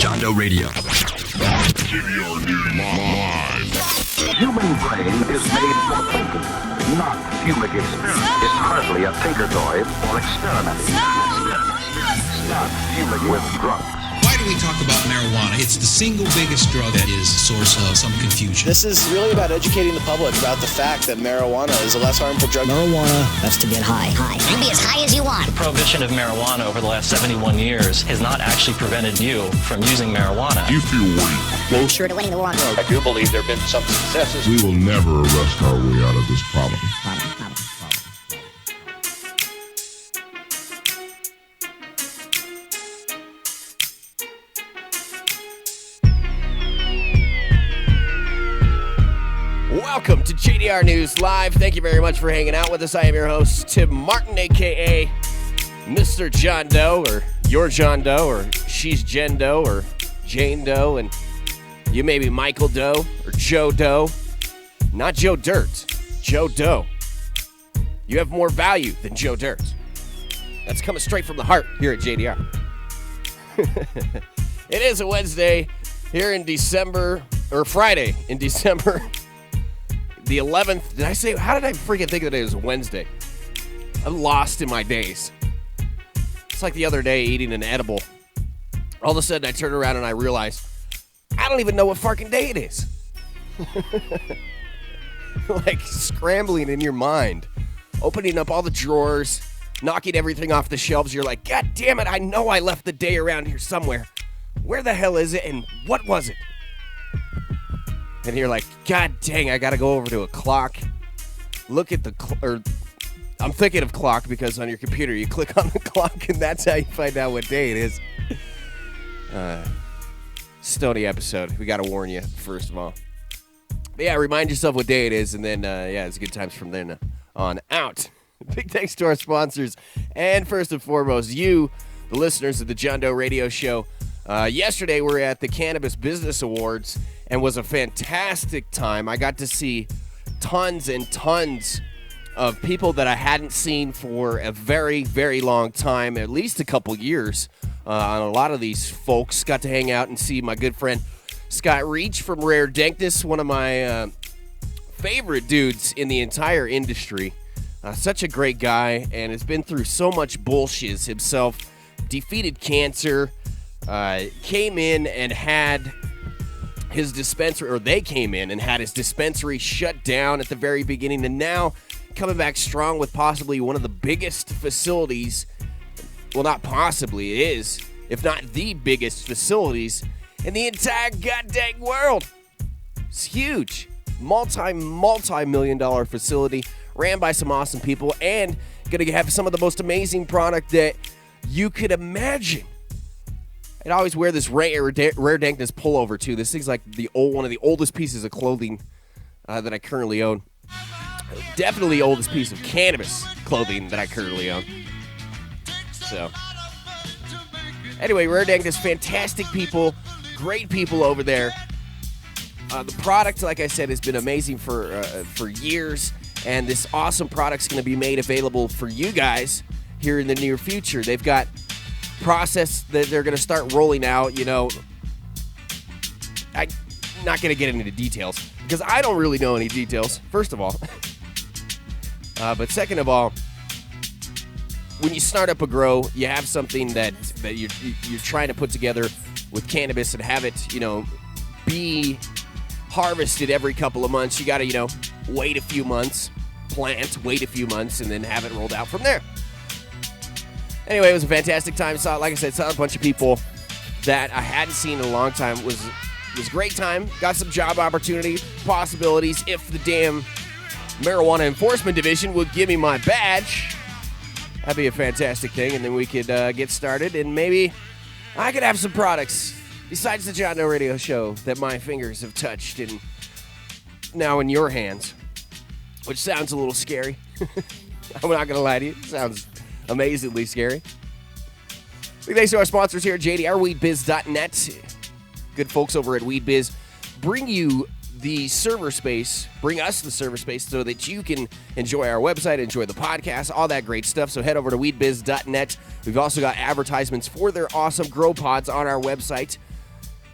John Doe Radio. JDR News Live. The human brain is made for thinking, not human experiment. It's hardly a tinkertoy or experimenting. Stop fuming with drugs. Why do we talk about marijuana? It's the single biggest drug that is a source of some confusion. This is really about educating the public about the fact that marijuana is a less harmful drug. Marijuana, that's to get high. You can be as high as you want. The prohibition of marijuana over the last 71 years has not actually prevented you from using marijuana. You feel weak. Closer to winning the war on drugs. I do believe there have been some successes. We will never arrest our way out of this problem. Welcome to JDR News Live. Thank you very much for hanging out with us. I am your host, Tim Martin, a.k.a. Mr. John Doe, or your John Doe, or she's Jen Doe, or Jane Doe, and you may be Michael Doe, or Joe Doe. Not Joe Dirt, Joe Doe. You have more value than Joe Dirt. That's coming straight from the heart here at JDR. It is a Wednesday here in December, or Friday in December the 11th. Did I say, how did I freaking think that it was Wednesday? I'm lost in my days. It's like the other day eating an edible. All of a sudden I turn around and I realize I don't even know what fucking day it is. Like scrambling in your mind, opening up all the drawers, knocking everything off the shelves. You're like, God damn it, I know I left the day around here somewhere. Where the hell is it and what was it? And you're like, God dang, I gotta go over to a clock. Look at the I'm thinking of clock because on your computer you click on the clock and that's how you find out what day it is. Stony episode. We gotta warn you, first of all. But yeah, remind yourself what day it is, and then, it's good times from then on out. Big thanks to our sponsors, and first and foremost, you, the listeners of the John Doe Radio Show. Yesterday, we were at the Cannabis Business Awards, and was a fantastic time. I got to see tons and tons of people that I hadn't seen for a very, very long time, at least a couple years. On a lot of these folks, got to hang out and see my good friend Scott Reach from Rare Dankness, one of my favorite dudes in the entire industry. Such a great guy, and has been through so much bullshit himself. Defeated cancer, came in and had his dispensary, or they came in and had his dispensary shut down at the very beginning, and now coming back strong with possibly one of the biggest facilities. Well, not possibly, it is, if not the biggest facilities in the entire goddamn world. It's huge. Multi-million dollar facility, ran by some awesome people, and gonna have some of the most amazing product that you could imagine. I'd always wear this Rare Dankness pullover, too. This thing's like one of the oldest pieces of clothing that I currently own. Definitely the oldest piece of cannabis clothing that I currently own. So, anyway, Rare Dankness, fantastic people, great people over there. The product, like I said, has been amazing for years, and this awesome product's going to be made available for you guys here in the near future. They've got process that they're going to start rolling out. I'm not going to get into the details because I don't really know any details, first of all. But second of all, when you start up a grow, you have something that you're trying to put together with cannabis and have it, be harvested every couple of months. You got to, wait a few months, wait a few months, and then have it rolled out from there. Anyway, it was a fantastic time. Like I said, saw a bunch of people that I hadn't seen in a long time. It was a great time. Got some job opportunity possibilities if the damn Marijuana Enforcement Division would give me my badge. That'd be a fantastic thing, and then we could get started, and maybe I could have some products besides the John Doe Radio Show that my fingers have touched and now in your hands, which sounds a little scary. I'm not going to lie to you. It sounds amazingly scary. Big thanks to our sponsors here at JDR, weedbiz.net. Good folks over at WeedBiz bring us the server space so that you can enjoy our website, enjoy the podcast, all that great stuff. So head over to weedbiz.net. We've also got advertisements for their awesome grow pods on our website.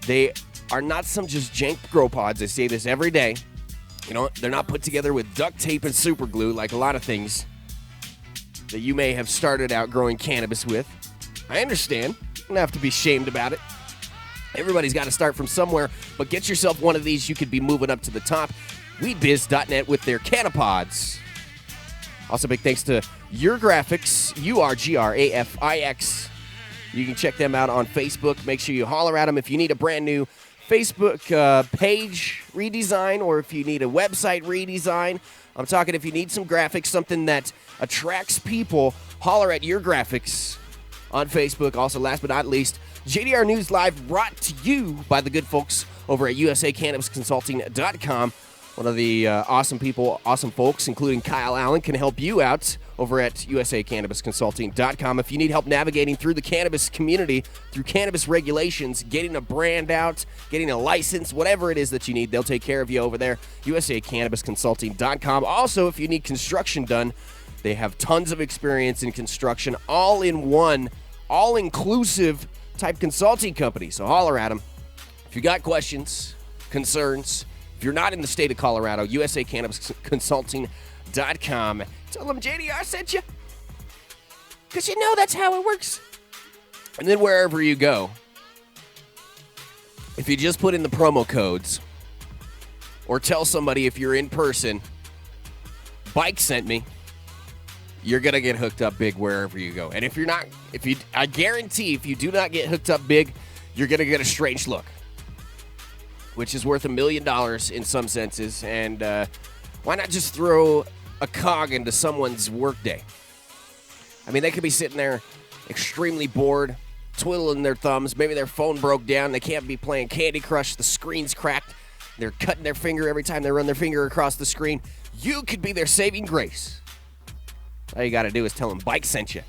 They are not some just jank grow pods. I say this every day. You know, they're not put together with duct tape and super glue like a lot of things that you may have started out growing cannabis with. I understand. You don't have to be shamed about it. Everybody's got to start from somewhere, but get yourself one of these. You could be moving up to the top. Weedbiz.net with their Cannapods. Also, big thanks to Your Graphics, URGRAFIX. You can check them out on Facebook. Make sure you holler at them if you need a brand new Facebook page redesign or if you need a website redesign. I'm talking if you need some graphics, something that attracts people, holler at Your Graphics on Facebook. Also, last but not least, JDR News Live brought to you by the good folks over at USACannabisConsulting.com. One of the awesome people, awesome folks, including Kyle Allen, can help you out over at USACannabisConsulting.com. If you need help navigating through the cannabis community, through cannabis regulations, getting a brand out, getting a license, whatever it is that you need, they'll take care of you over there. USACannabisConsulting.com. Also, if you need construction done, they have tons of experience in construction, all in one, all-inclusive type consulting company. So holler at them. If you got questions, concerns, if you're not in the state of Colorado, USACannabisConsulting.com. Tell them JDR sent you. Because you know that's how it works. And then wherever you go, if you just put in the promo codes or tell somebody if you're in person, Bike sent me, you're going to get hooked up big wherever you go. And if you're not, I guarantee if you do not get hooked up big, you're going to get a strange look, which is worth $1 million in some senses. And why not just throw a cog into someone's workday? I mean, they could be sitting there extremely bored, twiddling their thumbs. Maybe their phone broke down. They can't be playing Candy Crush. The screen's cracked. They're cutting their finger every time they run their finger across the screen. You could be their saving grace. All you got to do is tell them Bike sent you.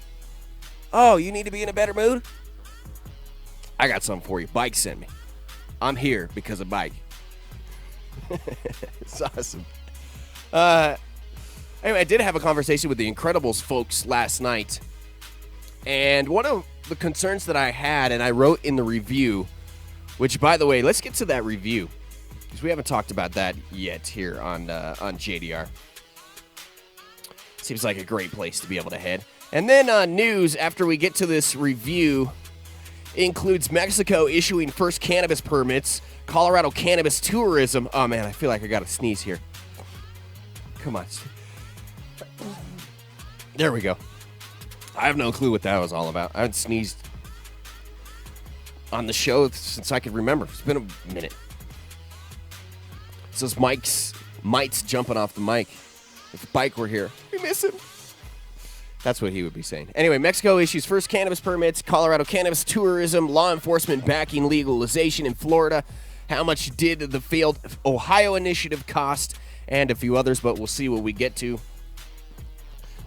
Oh, you need to be in a better mood? I got something for you. Bike sent me. I'm here because of Bike. It's awesome. Anyway, I did have a conversation with the Incredibles folks last night. And one of the concerns that I had, and I wrote in the review, which, by the way, let's get to that review, because we haven't talked about that yet here on JDR. Seems like a great place to be able to head. And then news after we get to this review includes Mexico issuing first cannabis permits, Colorado cannabis tourism. Oh, man, I feel like I got to sneeze here. Come on. There we go. I have no clue what that was all about. I haven't sneezed on the show since I could remember. It's been a minute. It says Mike's jumping off the mic. If Bike were here, we miss him. That's what he would be saying. Anyway, Mexico issues first cannabis permits, Colorado cannabis tourism, law enforcement backing legalization in Florida. How much did the failed Ohio initiative cost? And a few others, but we'll see what we get to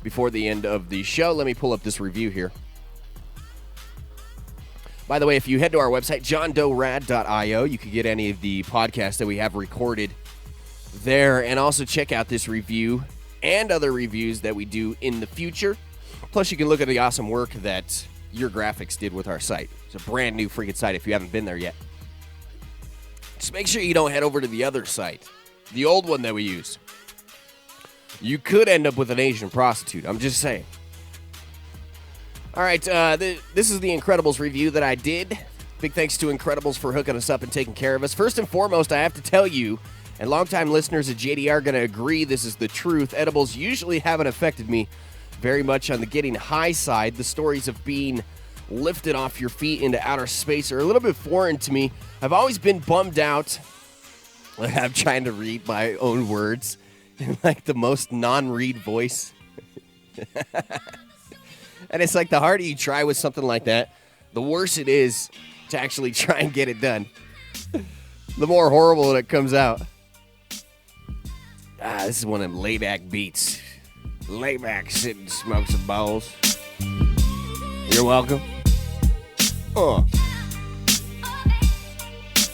before the end of the show. Let me pull up this review here. By the way, if you head to our website, johndorad.io, you can get any of the podcasts that we have recorded there, and also check out this review and other reviews that we do in the future. Plus, you can look at the awesome work that Your Graphics did with our site. It's a brand new freaking site if you haven't been there yet. Just make sure you don't head over to the other site, the old one that we use. You could end up with an Asian prostitute. I'm just saying. All right, this is the Incredibles review that I did. Big thanks to Incredibles for hooking us up and taking care of us. First and foremost, I have to tell you, and longtime listeners of JDR are going to agree this is the truth, edibles usually haven't affected me very much on the getting high side. The stories of being lifted off your feet into outer space are a little bit foreign to me. I've always been bummed out. I'm trying to read my own words in like the most non-read voice. And it's like the harder you try with something like that, the worse it is to actually try and get it done. The more horrible it comes out. This is one of them lay-back beats. Lay back, sit and smoke some bowls. You're welcome.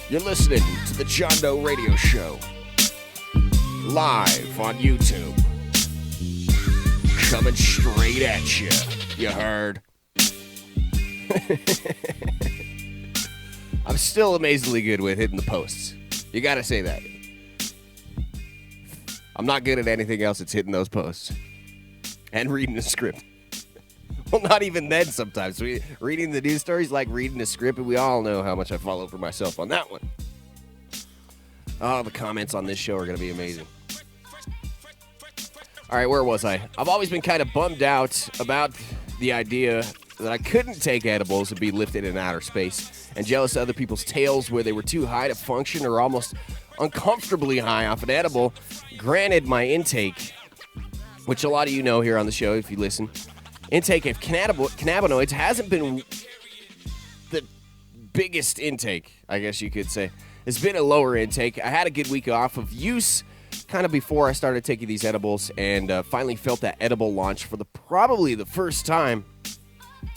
You're listening to the John Doe Radio Show. Live on YouTube. Coming straight at you. You heard? I'm I'm still amazingly good with hitting the posts. You got to say that. I'm not good at anything else. It's hitting those posts and reading the script. Well, not even then sometimes. Reading the news stories like reading the script, and we all know how much I fall over myself on that one. Oh, the comments on this show are going to be amazing. All right, where was I? I've always been kind of bummed out about the idea that I couldn't take edibles and be lifted in outer space, and jealous of other people's tails where they were too high to function or almost uncomfortably high off an edible. Granted, my intake, which a lot of you know here on the show if you listen, intake of cannabinoids hasn't been the biggest intake, I guess you could say. It's been a lower intake. I had a good week off of use kind of before I started taking these edibles, and finally felt that edible launch for probably the first time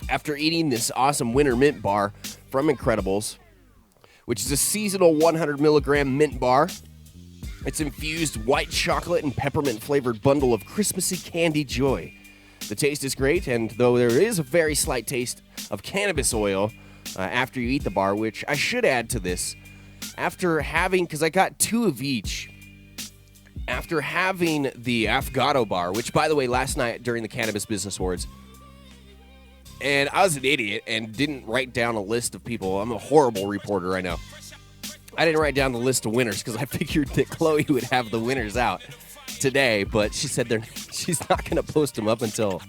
after eating this awesome winter mint bar from Incredibles, which is a seasonal 100 milligram mint bar. It's infused white chocolate and peppermint flavored bundle of Christmassy candy joy. The taste is great, and though there is a very slight taste of cannabis oil after you eat the bar, which I should add to this, after having, because I got 2 of each, after having the Afgado bar, which, by the way, last night during the Cannabis Business Awards, and I was an idiot and didn't write down a list of people. I'm a horrible reporter, I know. I didn't write down the list of winners because I figured that Chloe would have the winners out today, but she said she's not going to post them up until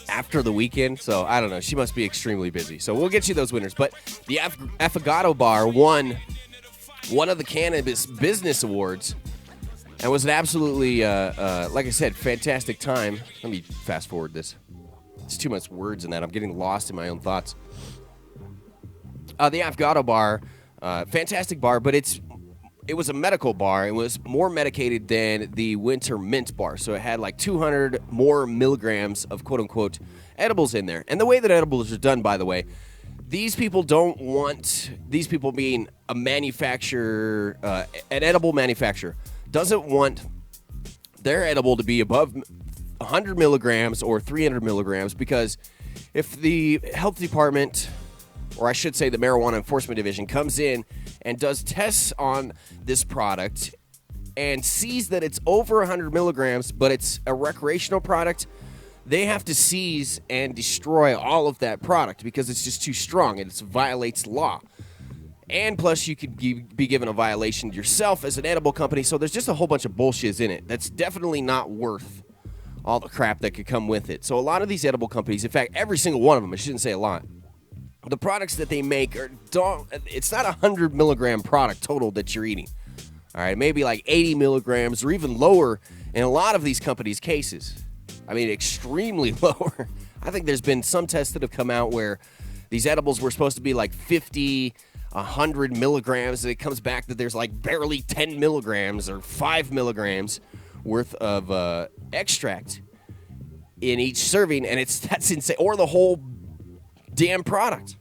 after the weekend, so I don't know. She must be extremely busy. So we'll get you those winners. But the Afgado bar won one of the Cannabis Business Awards and was an absolutely, like I said, fantastic time. Let me fast forward this. It's too much words in that. I'm getting lost in my own thoughts. The Afgado bar, fantastic bar, but it was a medical bar. It was more medicated than the winter mint bar. So it had like 200 more milligrams of quote-unquote edibles in there. And the way that edibles are done, by the way, these people don't want, these people being a manufacturer, an edible manufacturer, doesn't want their edible to be above 100 milligrams or 300 milligrams, because if the health department, or I should say the Marijuana Enforcement Division, comes in and does tests on this product and sees that it's over 100 milligrams, but it's a recreational product, they have to seize and destroy all of that product because it's just too strong and it violates law. And plus, you could be given a violation yourself as an edible company, so there's just a whole bunch of bullshit in it that's definitely not worth all the crap that could come with it. So a lot of these edible companies, in fact, every single one of them, I shouldn't say a lot, the products that they make it's not a 100 milligram product total that you're eating. All right, maybe like 80 milligrams or even lower in a lot of these companies' cases. I mean, extremely lower. I think there's been some tests that have come out where these edibles were supposed to be like 50, 100 milligrams, and it comes back that there's like barely 10 milligrams or 5 milligrams worth of extract in each serving, and that's insane. Or the whole damn product.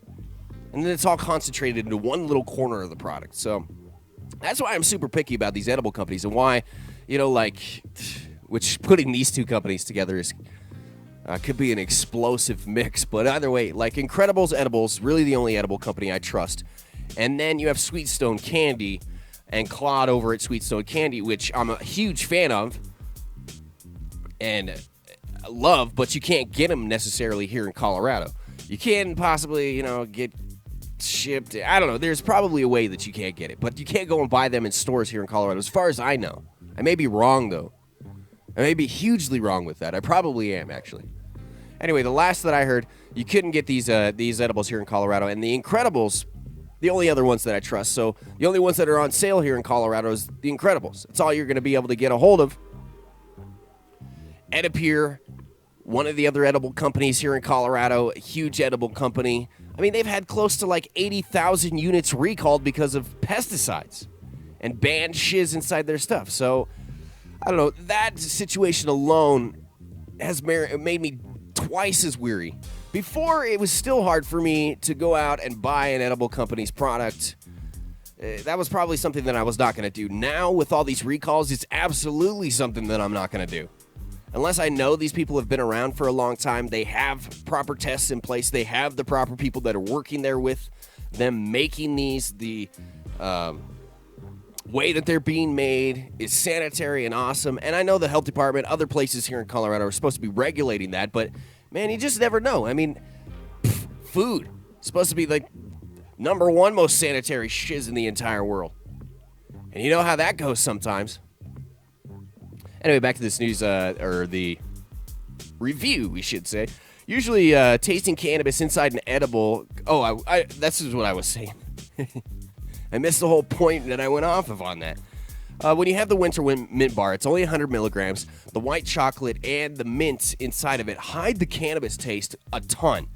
And then it's all concentrated into one little corner of the product. So that's why I'm super picky about these edible companies, and why, which putting these two companies together is could be an explosive mix. But either way, like Incredibles Edibles, really the only edible company I trust. And then you have Sweet Stone Candy and Claude over at Sweet Stone Candy, which I'm a huge fan of and love, but you can't get them necessarily here in Colorado. You can possibly, get shipped. I don't know. There's probably a way that you can't get it, but you can't go and buy them in stores here in Colorado, as far as I know. I may be wrong, though. I may be hugely wrong with that. I probably am, actually. Anyway, the last that I heard, you couldn't get these edibles here in Colorado, and the Incredibles, the only other ones that I trust. So the only ones that are on sale here in Colorado is the Incredibles. It's all you're going to be able to get a hold of. Edipure, one of the other edible companies here in Colorado, a huge edible company. I mean, they've had close to like 80,000 units recalled because of pesticides and banned shiz inside their stuff. So, I don't know, that situation alone has made me twice as weary. Before, it was still hard for me to go out and buy an edible company's product. That was probably something that I was not going to do. Now, with all these recalls, it's absolutely something that I'm not going to do. Unless I know these people have been around for a long time, they have proper tests in place, they have the proper people that are working there with them making these, the way that they're being made is sanitary and awesome. And I know the health department, other places here in Colorado are supposed to be regulating that, but man, you just never know. I mean, food is supposed to be like number one most sanitary shiz in the entire world. And you know how that goes sometimes. Anyway, back to this news, or the review, we should say. Usually, tasting cannabis inside an edible. Oh, this is what I was saying. I missed the whole point that I went off of on that. When you have the winter mint bar, it's only 100 milligrams. The white chocolate and the mint inside of it hide the cannabis taste a ton.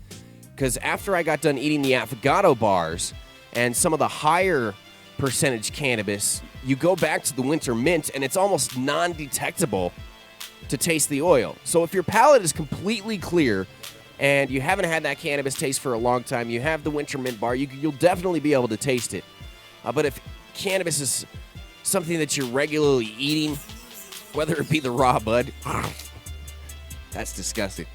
Because after I got done eating the avocado bars and some of the higher percentage cannabis, you go back to the winter mint and it's almost non-detectable to taste the oil. So if your palate is completely clear and you haven't had that cannabis taste for a long time, you have the winter mint bar, you'll definitely be able to taste it. But if cannabis is something that you're regularly eating, whether it be the raw bud, that's disgusting.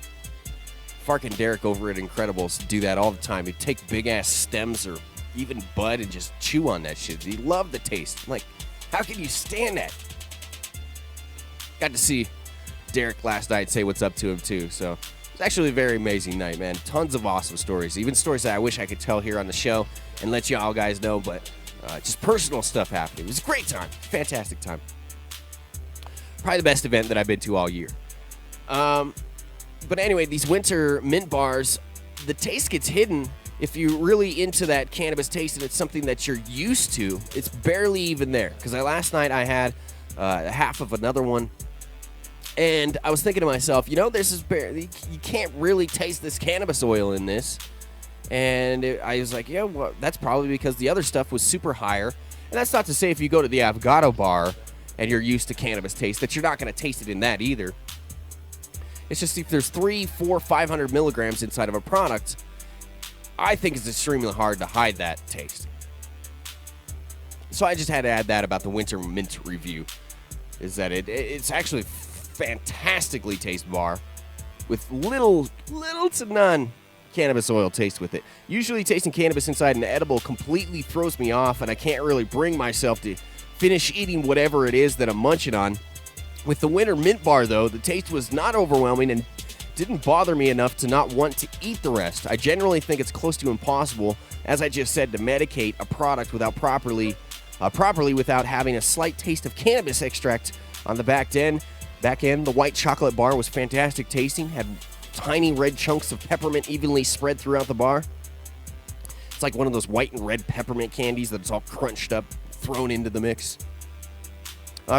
Fark and Derek over at Incredibles do that all the time. They take big-ass stems or even bud and just chew on that shit. They love the taste. I'm like, how can you stand that? Got to see Derek last night say what's up to him, too. So it was actually a very amazing night, man. Tons of awesome stories. Even stories that I wish I could tell here on the show and let y'all guys know, but just personal stuff happening. It was a great time. Fantastic time. Probably the best event that I've been to all year. But anyway, these winter mint bars, the taste gets hidden. If you're really into that cannabis taste and it's something that you're used to, it's barely even there. Because last night I had half of another one. And I was thinking to myself, this is barely, you can't really taste this cannabis oil in this. And I was like, well, that's probably because the other stuff was super higher. And that's not to say if you go to the avocado bar and you're used to cannabis taste that you're not going to taste it in that either. It's just if there's 300, 400, 500 milligrams inside of a product, I think it's extremely hard to hide that taste. So I just had to add that about the winter mint review, is that it's actually fantastically taste bar with little to none cannabis oil taste with it. Usually tasting cannabis inside an edible completely throws me off, and I can't really bring myself to finish eating whatever it is that I'm munching on. With the winter mint bar, though, the taste was not overwhelming and didn't bother me enough to not want to eat the rest. I generally think it's close to impossible, as I just said, to medicate a product without properly without having a slight taste of cannabis extract on the back end. The white chocolate bar was fantastic tasting, had tiny red chunks of peppermint evenly spread throughout the bar. It's like one of those white and red peppermint candies that's all crunched up, thrown into the mix.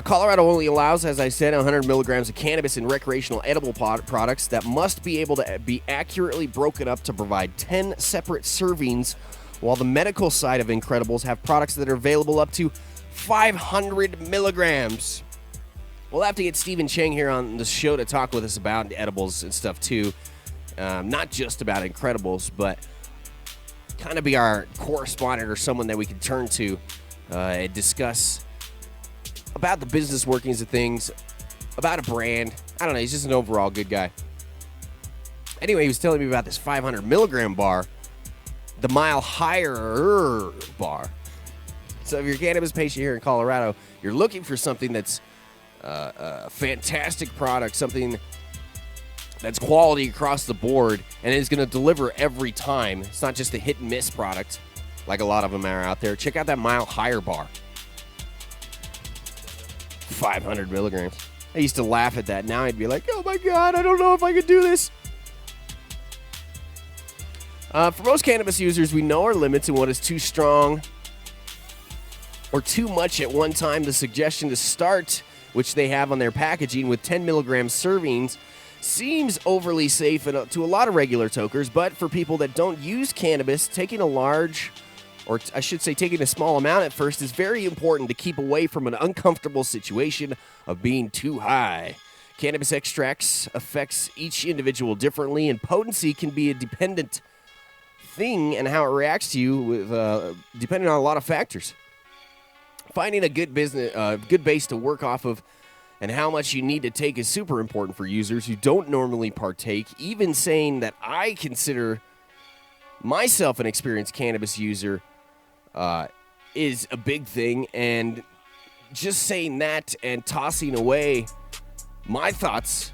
Colorado only allows, as I said, 100 milligrams of cannabis in recreational edible products that must be able to be accurately broken up to provide 10 separate servings, while the medical side of Incredibles have products that are available up to 500 milligrams. We'll have to get Stephen Chang here on the show to talk with us about edibles and stuff, too. Not just about Incredibles, but kind of be our correspondent or someone that we can turn to and discuss about the business workings of things, about a brand. I don't know, he's just an overall good guy. Anyway, he was telling me about this 500 milligram bar, the mile higher bar. So if you're a cannabis patient here in Colorado, you're looking for something that's a fantastic product, something that's quality across the board, and is going to deliver every time. It's not just a hit and miss product like a lot of them are out there. Check out that mile higher bar. 500 milligrams. I used to laugh at that. Now I'd be like, oh my God, I don't know if I could do this. For most cannabis users, we know our limits and what is too strong or too much at one time. The suggestion to start, which they have on their packaging with 10 milligram servings, seems overly safe to a lot of regular tokers, but for people that don't use cannabis, taking a small amount at first is very important to keep away from an uncomfortable situation of being too high. Cannabis extracts affects each individual differently, and potency can be a dependent thing and how it reacts to you with depending on a lot of factors. Finding a good base to work off of and how much you need to take is super important for users who don't normally partake. Even saying that I consider myself an experienced cannabis user is a big thing, and just saying that and tossing away my thoughts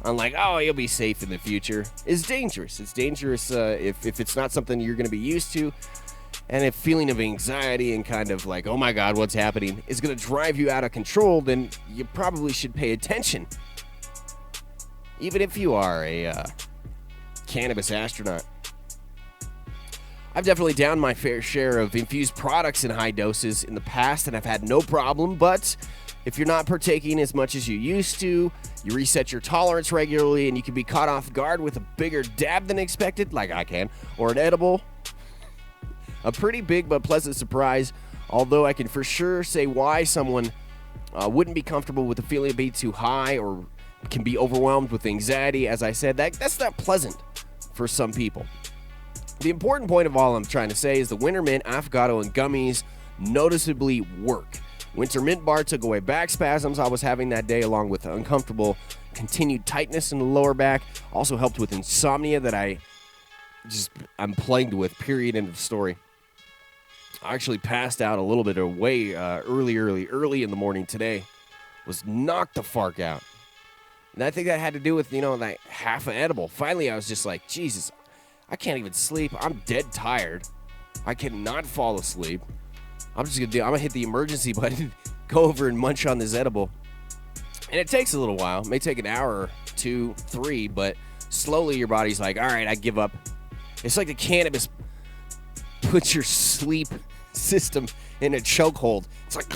on like, oh, you'll be safe in the future is dangerous. It's dangerous if it's not something you're going to be used to, and if feeling of anxiety and kind of like, oh my God, what's happening is going to drive you out of control, then you probably should pay attention. Even if you are a cannabis astronaut. I've definitely downed my fair share of infused products in high doses in the past, and I've had no problem, but if you're not partaking as much as you used to, you reset your tolerance regularly, and you can be caught off guard with a bigger dab than expected, like I can, or an edible. A pretty big but pleasant surprise, although I can for sure say why someone wouldn't be comfortable with the feeling of being too high or can be overwhelmed with anxiety. As I said, that's not pleasant for some people. The important point of all I'm trying to say is the Winter Mint, Affogato, and gummies noticeably work. Winter Mint bar took away back spasms I was having that day, along with uncomfortable continued tightness in the lower back. Also helped with insomnia that I'm plagued with, period, end of story. I actually passed out a little bit early in the morning today. Was knocked the fark out. And I think that had to do with, like half an edible. Finally, I was just like, Jesus, I can't even sleep. I'm dead tired. I cannot fall asleep. I'm gonna hit the emergency button, go over and munch on this edible. And it takes a little while. It may take an hour, 2, 3, but slowly your body's like, all right, I give up. It's like the cannabis puts your sleep system in a chokehold. It's like,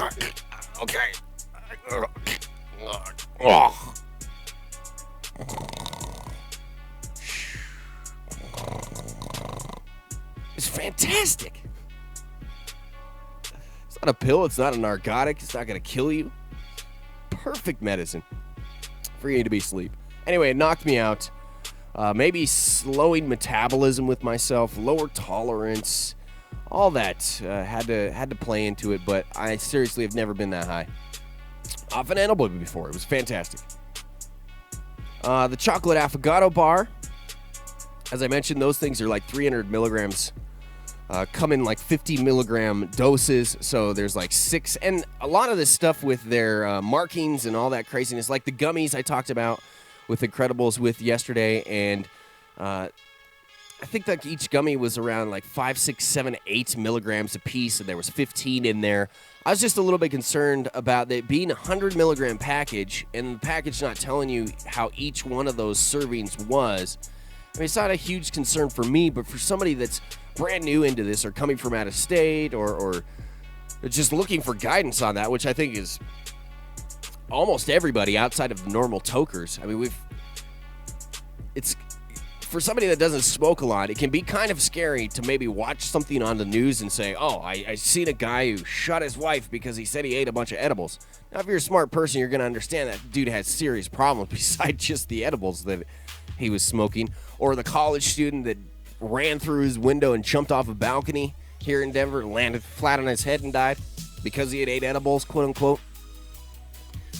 okay. It's fantastic. It's not a pill. It's not a narcotic. It's not going to kill you. Perfect medicine for you to be asleep. Anyway, it knocked me out. Maybe slowing metabolism with myself, lower tolerance, all that had to play into it. But I seriously have never been that high off an edible before. It was fantastic. The chocolate affogato bar, as I mentioned, those things are like 300 milligrams. Come in like 50 milligram doses, so there's like 6, and a lot of this stuff with their markings and all that craziness, like the gummies I talked about with Incredibles with yesterday, and I think like each gummy was around like 5, 6, 7, 8 milligrams a piece, and there was 15 in there. I was just a little bit concerned about it being a 100 milligram package, and the package not telling you how each one of those servings was. I mean, it's not a huge concern for me, but for somebody that's brand new into this or coming from out of state or just looking for guidance on that, which I think is almost everybody outside of the normal tokers. I mean, it's for somebody that doesn't smoke a lot, it can be kind of scary to maybe watch something on the news and say, oh, I seen a guy who shot his wife because he said he ate a bunch of edibles. Now, if you're a smart person, you're going to understand that dude has serious problems besides just the edibles that he was smoking, or the college student that ran through his window and jumped off a balcony here in Denver and landed flat on his head and died because he had ate edibles, quote unquote.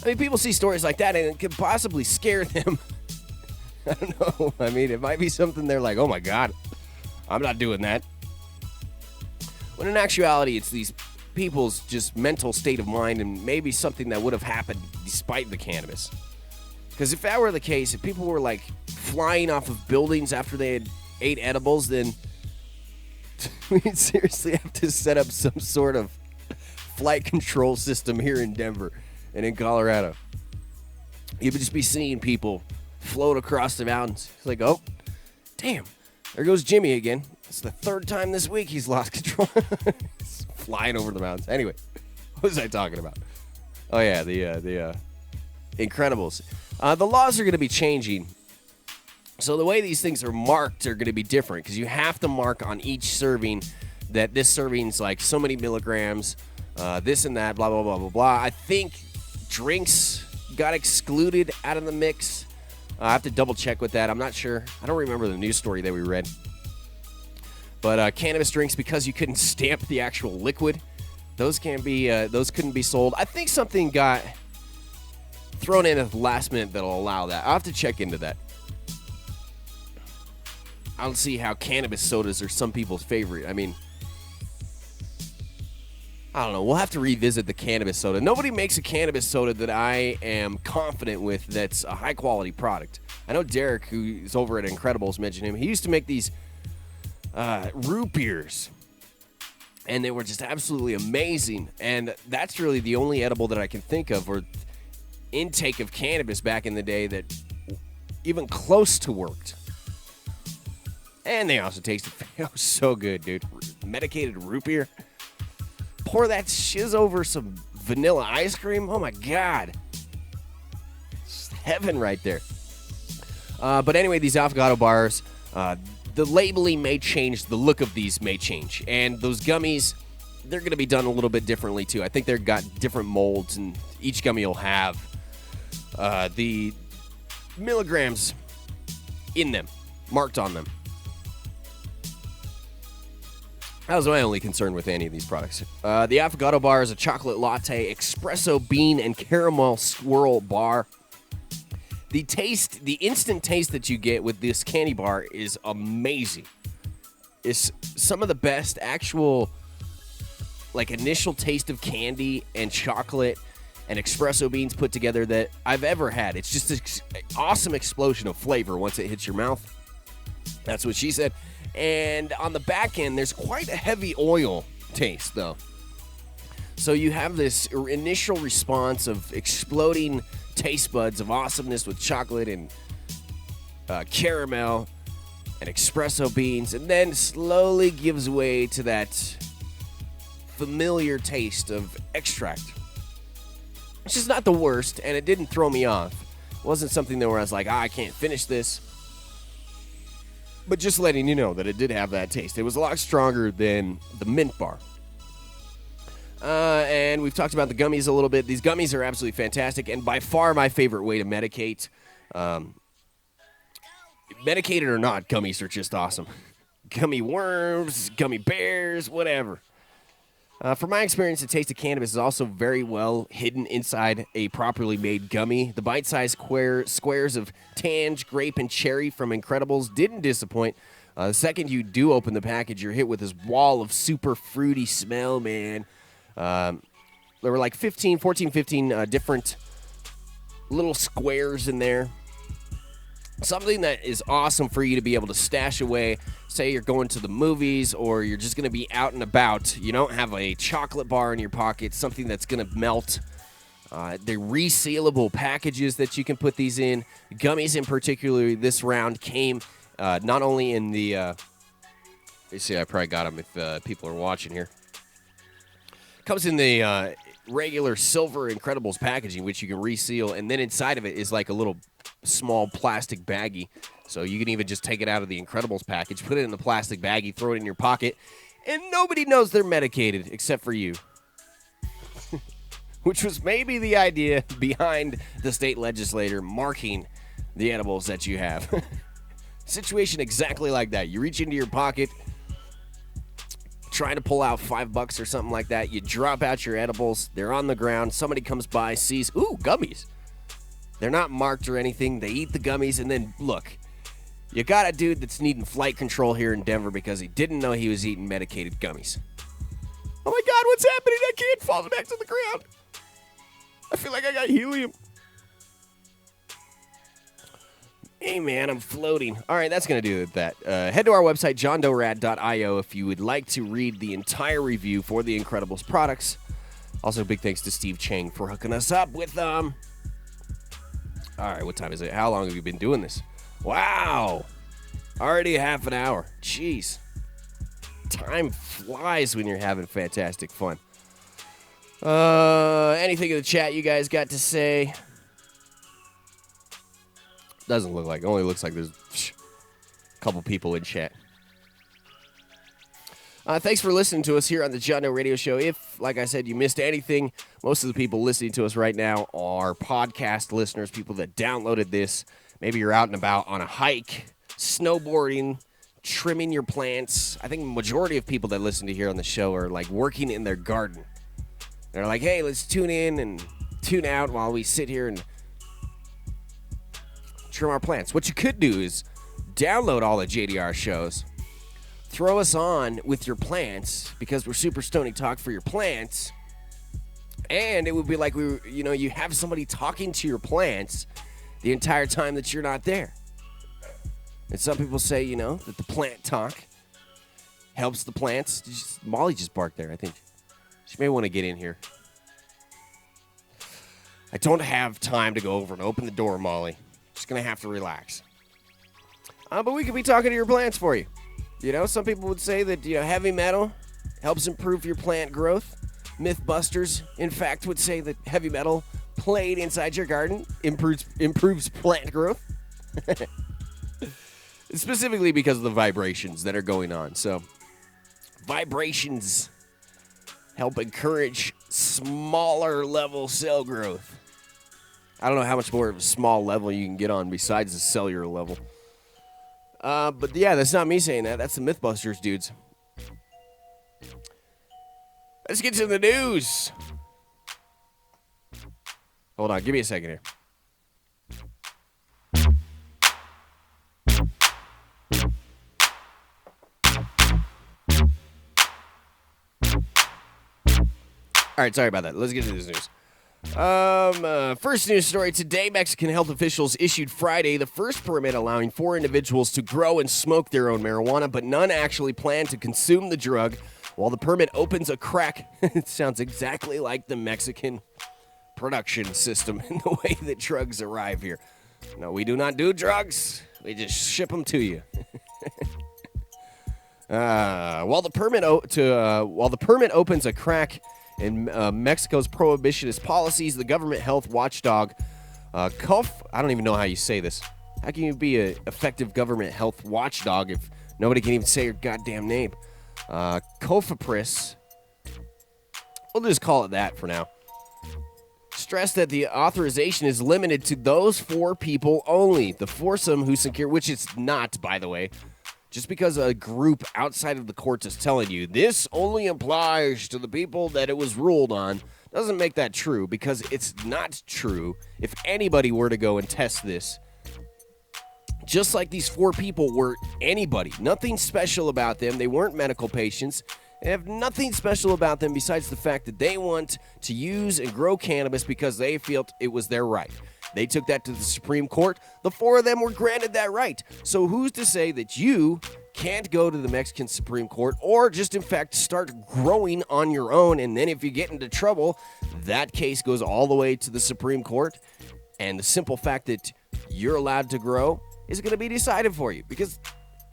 I mean, people see stories like that and it could possibly scare them. I don't know. I mean, it might be something they're like, oh my God, I'm not doing that. When in actuality, it's these people's just mental state of mind and maybe something that would have happened despite the cannabis. Because if that were the case, if people were like flying off of buildings after they had ate edibles, then we'd seriously have to set up some sort of flight control system here in Denver and in Colorado. You would just be seeing people float across the mountains. It's like, oh, damn, there goes Jimmy again. It's the third time this week he's lost control. He's flying over the mountains. Anyway, what was I talking about? Oh yeah, the Incredibles. The laws are going to be changing. So the way these things are marked are going to be different because you have to mark on each serving that this serving's like so many milligrams, this and that, blah, blah, blah, blah, blah. I think drinks got excluded out of the mix. I have to double check with that. I'm not sure. I don't remember the news story that we read. But cannabis drinks, because you couldn't stamp the actual liquid, those couldn't be sold. I think something got thrown in at the last minute that'll allow that. I'll have to check into that. I don't see how cannabis sodas are some people's favorite. I mean, I don't know. We'll have to revisit the cannabis soda. Nobody makes a cannabis soda that I am confident with that's a high-quality product. I know Derek, who's over at Incredibles, mentioned him. He used to make these root beers, and they were just absolutely amazing. And that's really the only edible that I can think of or intake of cannabis back in the day that even close to worked. And they also tasted so good, dude. Medicated root beer. Pour that shiz over some vanilla ice cream. Oh, my God. It's heaven right there. But anyway, these avocado bars, the labeling may change. The look of these may change. And those gummies, they're going to be done a little bit differently, too. I think they've got different molds, and each gummy will have the milligrams in them, marked on them. That was my only concern with any of these products. The avocado bar is a chocolate latte, espresso bean, and caramel swirl bar. The instant taste that you get with this candy bar is amazing. It's some of the best actual, initial taste of candy and chocolate and espresso beans put together that I've ever had. It's just an awesome explosion of flavor once it hits your mouth. That's what she said. And on the back end, there's quite a heavy oil taste, though. So you have this initial response of exploding taste buds of awesomeness with chocolate and caramel and espresso beans, and then slowly gives way to that familiar taste of extract. It's just not the worst, and it didn't throw me off. It wasn't something that where I was like, I can't finish this. But just letting you know that it did have that taste. It was a lot stronger than the mint bar. And we've talked about the gummies a little bit. These gummies are absolutely fantastic, and by far my favorite way to medicate. Medicated or not, gummies are just awesome. Gummy worms, gummy bears, whatever. From my experience, the taste of cannabis is also very well hidden inside a properly made gummy. The bite-sized squares of tange, grape, and cherry from Incredibles didn't disappoint. The second you do open the package, you're hit with this wall of super fruity smell, man. There were like 15 different little squares in there. Something that is awesome for you to be able to stash away. Say you're going to the movies or you're just going to be out and about. You don't have a chocolate bar in your pocket, something that's going to melt. They're resealable packages that you can put these in. Gummies in particular this round came not only in the... let me see, I probably got them if people are watching here. Comes in the regular silver Incredibles packaging, which you can reseal, and then inside of it is like a little small plastic baggie. So you can even just take it out of the Incredibles package, put it in the plastic baggie, throw it in your pocket, and nobody knows they're medicated except for you. Which was maybe the idea behind the state legislator marking the edibles that you have. Situation exactly like that. You reach into your pocket, trying to pull out $5 or something like that. You drop out your edibles. They're on the ground. Somebody comes by, sees, ooh, gummies. They're not marked or anything. They eat the gummies, and then, look, you got a dude that's needing flight control here in Denver because he didn't know he was eating medicated gummies. Oh, my God, what's happening? That kid falls back to the ground. I feel like I got helium. Hey, man, I'm floating. All right, that's going to do it with that. Head to our website, johndoerad.io, if you would like to read the entire review for the Incredibles products. Also, big thanks to Steve Chang for hooking us up with them. All right, what time is it? How long have you been doing this? Wow. Already a half an hour. Jeez. Time flies when you're having fantastic fun. Anything in the chat you guys got to say? Doesn't look like. It only looks like there's a couple people in chat. Thanks for listening to us here on the John Doe Radio Show. If, like I said, you missed anything, most of the people listening to us right now are podcast listeners, people that downloaded this. Maybe you're out and about on a hike, snowboarding, trimming your plants. I think the majority of people that listen to here on the show are like working in their garden. They're like, hey, let's tune in and tune out while we sit here and trim our plants. What you could do is download all the JDR shows, throw us on with your plants because we're super stony talk for your plants, and it would be like you have somebody talking to your plants the entire time that you're not there. And some people say, that the plant talk helps the plants. Molly just barked there, I think. She may want to get in here. I don't have time to go over and open the door, Molly. Just going to have to relax. But we could be talking to your plants for you. Some people would say that, heavy metal helps improve your plant growth. Mythbusters, in fact, would say that heavy metal played inside your garden improves plant growth. Specifically because of the vibrations that are going on. So, vibrations help encourage smaller level cell growth. I don't know how much more of a small level you can get on besides the cellular level. But yeah, that's not me saying that. That's the Mythbusters dudes. Let's get to the news. Hold on, give me a second here. All right, sorry about that. Let's get to this news. First news story today. Mexican health officials issued Friday the first permit allowing 4 individuals to grow and smoke their own marijuana, but none actually plan to consume the drug. While the permit opens a crack, it sounds exactly like the Mexican production system in the way that drugs arrive here. No, we do not do drugs. We just ship them to you. While the permit opens a crack in Mexico's prohibitionist policies, the government health watchdog, COF, I don't even know how you say this. How can you be an effective government health watchdog if nobody can even say your goddamn name? COFEPRIS, we'll just call it that for now, stressed that the authorization is limited to those 4 people only. The foursome who secure, which it's not, by the way. Just because a group outside of the courts is telling you this only applies to the people that it was ruled on, doesn't make that true, because it's not true if anybody were to go and test this. Just like these 4 people were anybody. Nothing special about them. They weren't medical patients. They have nothing special about them besides the fact that they want to use and grow cannabis because they felt it was their right. They took that to the Supreme Court. The 4 of them were granted that right. So who's to say that you can't go to the Mexican Supreme Court or just, in fact, start growing on your own, and then if you get into trouble, that case goes all the way to the Supreme Court, and the simple fact that you're allowed to grow is going to be decided for you. Because,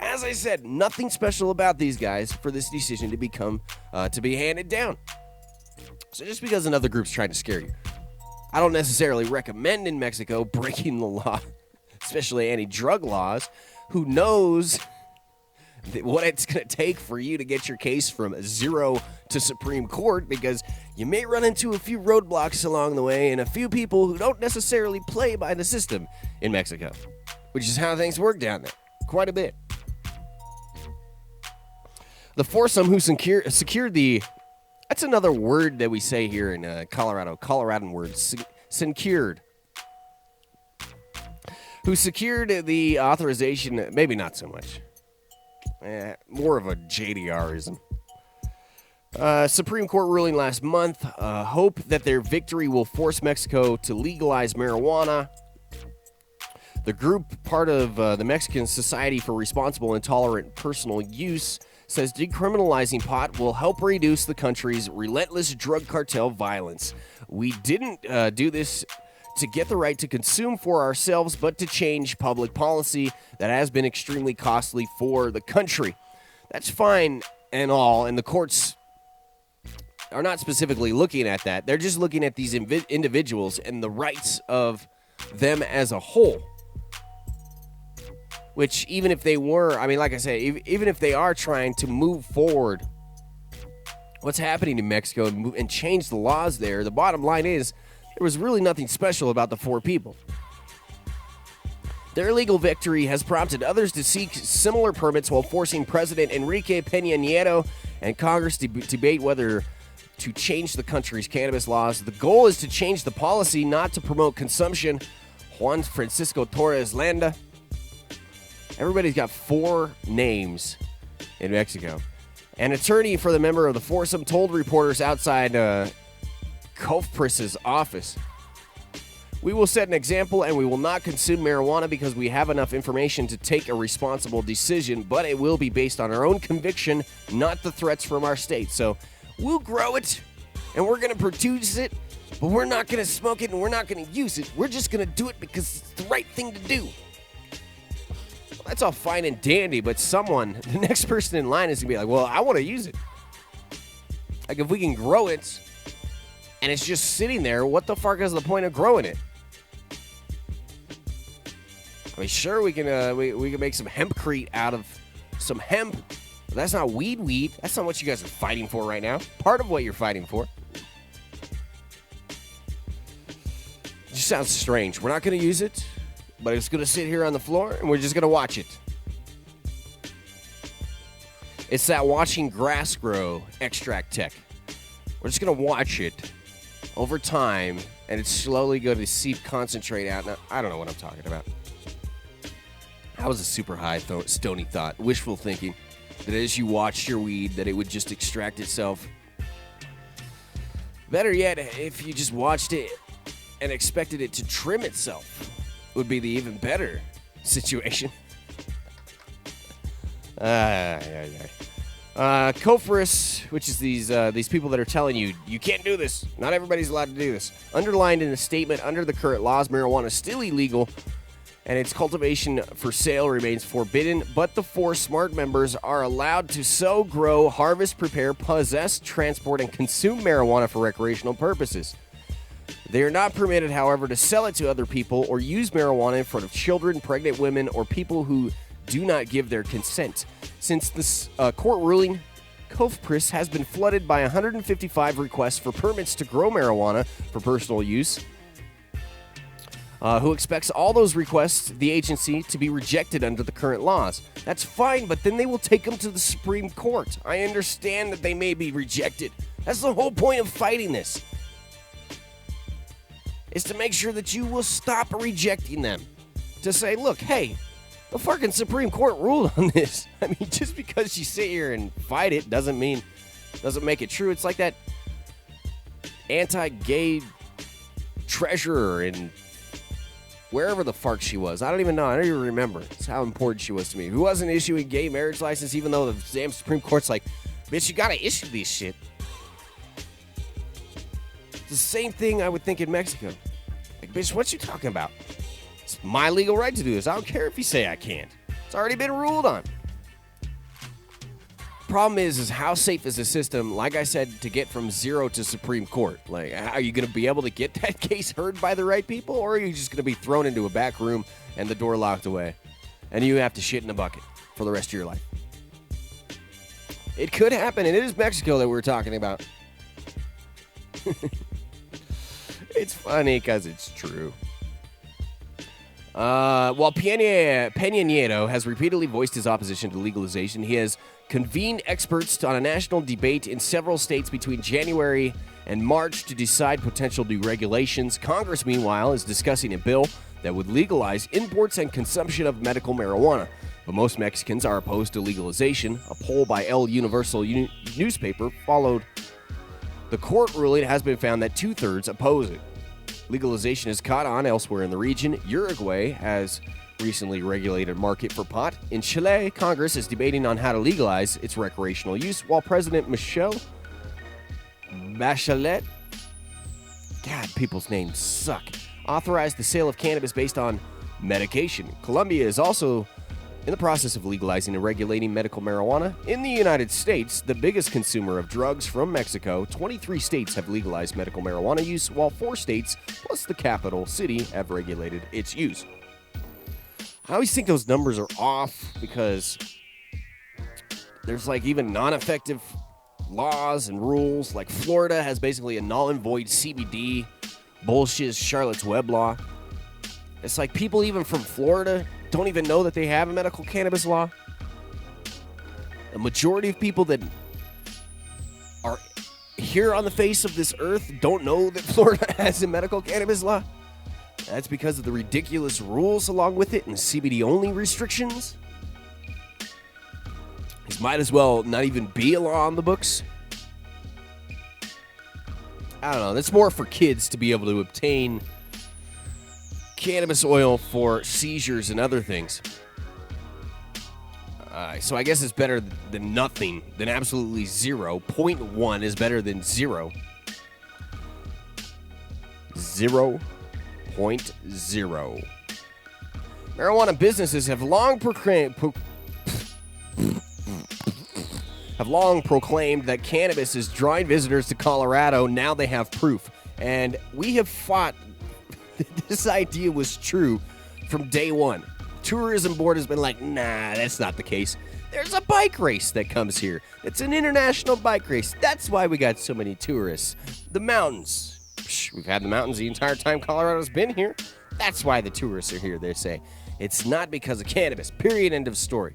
as I said, nothing special about these guys for this decision to be handed down. So just because another group's trying to scare you, I don't necessarily recommend in Mexico breaking the law, especially anti-drug laws. Who knows what it's going to take for you to get your case from 0 to Supreme Court, because you may run into a few roadblocks along the way and a few people who don't necessarily play by the system in Mexico, which is how things work down there quite a bit. The foursome who secured the... That's another word that we say here in Colorado. Coloradan word. Secured. Who secured the authorization. Maybe not so much. More of a JDR-ism. Supreme Court ruling last month. Hope that their victory will force Mexico to legalize marijuana. The group, part of the Mexican Society for Responsible and Tolerant Personal Use, says decriminalizing pot will help reduce the country's relentless drug cartel violence. We didn't do this to get the right to consume for ourselves, but to change public policy that has been extremely costly for the country. That's fine and all, and the courts are not specifically looking at that. They're just looking at these individuals and the rights of them as a whole. Which, even if they were, I mean, like I said, even if they are trying to move forward what's happening in Mexico and change the laws there, the bottom line is there was really nothing special about the 4 people. Their legal victory has prompted others to seek similar permits while forcing President Enrique Peña Nieto and Congress to debate whether to change the country's cannabis laws. The goal is to change the policy, not to promote consumption. Juan Francisco Torres Landa, Everybody's got 4 names in Mexico. An attorney for the member of the foursome told reporters outside Cofpres's office, "We will set an example and we will not consume marijuana because we have enough information to take a responsible decision, but it will be based on our own conviction, not the threats from our state. So we'll grow it and we're going to produce it, but we're not going to smoke it and we're not going to use it. We're just going to do it because it's the right thing to do." Well, that's all fine and dandy, but the next person in line is going to be like, "Well, I want to use it." Like, if we can grow it and it's just sitting there, what the fuck is the point of growing it? I mean, sure, we can make some hempcrete out of some hemp, but that's not weed. That's not what you guys are fighting for right now. Part of what you're fighting for. It just sounds strange. We're not going to use it, but it's going to sit here on the floor, and we're just going to watch it. It's that watching grass grow extract tech. We're just going to watch it over time, and it's slowly going to seep concentrate out. Now, I don't know what I'm talking about. That was a super high stony thought. Wishful thinking that as you watched your weed, that it would just extract itself. Better yet, if you just watched it and expected it to trim itself, would be the even better situation. Cofres, which is these people that are telling you can't do this. Not everybody's allowed to do this. Underlined in a statement, under the current laws, marijuana is still illegal, and its cultivation for sale remains forbidden, but the 4 SMART members are allowed to sow, grow, harvest, prepare, possess, transport, and consume marijuana for recreational purposes. They are not permitted, however, to sell it to other people or use marijuana in front of children, pregnant women, or people who do not give their consent. Since this court ruling, Cofres has been flooded by 155 requests for permits to grow marijuana for personal use, who expects all those requests, the agency, to be rejected under the current laws. That's fine, but then they will take them to the Supreme Court. I understand that they may be rejected. That's the whole point of fighting this, is to make sure that you will stop rejecting them. To say, look, hey, the fucking Supreme Court ruled on this. I mean, just because you sit here and fight it doesn't make it true. It's like that anti-gay treasurer in wherever the fuck she was. I don't even know. I don't even remember. That's how important she was to me. Who wasn't issuing gay marriage license, even though the damn Supreme Court's like, bitch, you gotta issue these shit. It's the same thing I would think in Mexico. Like, bitch, what you talking about? It's my legal right to do this. I don't care if you say I can't. It's already been ruled on. Problem is how safe is the system, like I said, to get from 0 to Supreme Court? Like, are you going to be able to get that case heard by the right people, or are you just going to be thrown into a back room and the door locked away, and you have to shit in a bucket for the rest of your life? It could happen, and it is Mexico that we're talking about. It's funny because it's true. While Peña Nieto has repeatedly voiced his opposition to legalization, he has convened experts on a national debate in several states between January and March to decide potential new regulations. Congress, meanwhile, is discussing a bill that would legalize imports and consumption of medical marijuana. But most Mexicans are opposed to legalization. A poll by El Universal newspaper followed the court ruling has been found that 2/3 oppose it. Legalization has caught on elsewhere in the region. Uruguay has recently regulated market for pot. In Chile, Congress is debating on how to legalize its recreational use, while President Michelle Bachelet, God, people's names suck, authorized the sale of cannabis based on medication. Colombia is also in the process of legalizing and regulating medical marijuana. In the United States, the biggest consumer of drugs from Mexico, 23 states have legalized medical marijuana use, while 4 states, plus the capital city, have regulated its use. I always think those numbers are off because there's like even non-effective laws and rules. Like Florida has basically a null and void CBD bullshit Charlotte's Web law. It's like people even from Florida don't even know that they have a medical cannabis law. A majority of people that are here on the face of this earth don't know that Florida has a medical cannabis law. That's because of the ridiculous rules along with it and CBD-only restrictions. cannabis might as well not even be a law on the books. I don't know. That's more for kids to be able to obtain cannabis oil for seizures and other things. So I guess it's better than nothing, than absolutely zero. 0.1 is better than 0. 0.0. Marijuana businesses have long proclaimed that cannabis is drawing visitors to Colorado. Now they have proof. And we have fought that this idea was true from day one. Tourism board has been like, nah, that's not the case. There's a bike race that comes here. It's an international bike race. That's why we got so many tourists. The mountains. Psh, we've had the mountains the entire time Colorado's been here. That's why the tourists are here, they say. It's not because of cannabis. Period. End of story.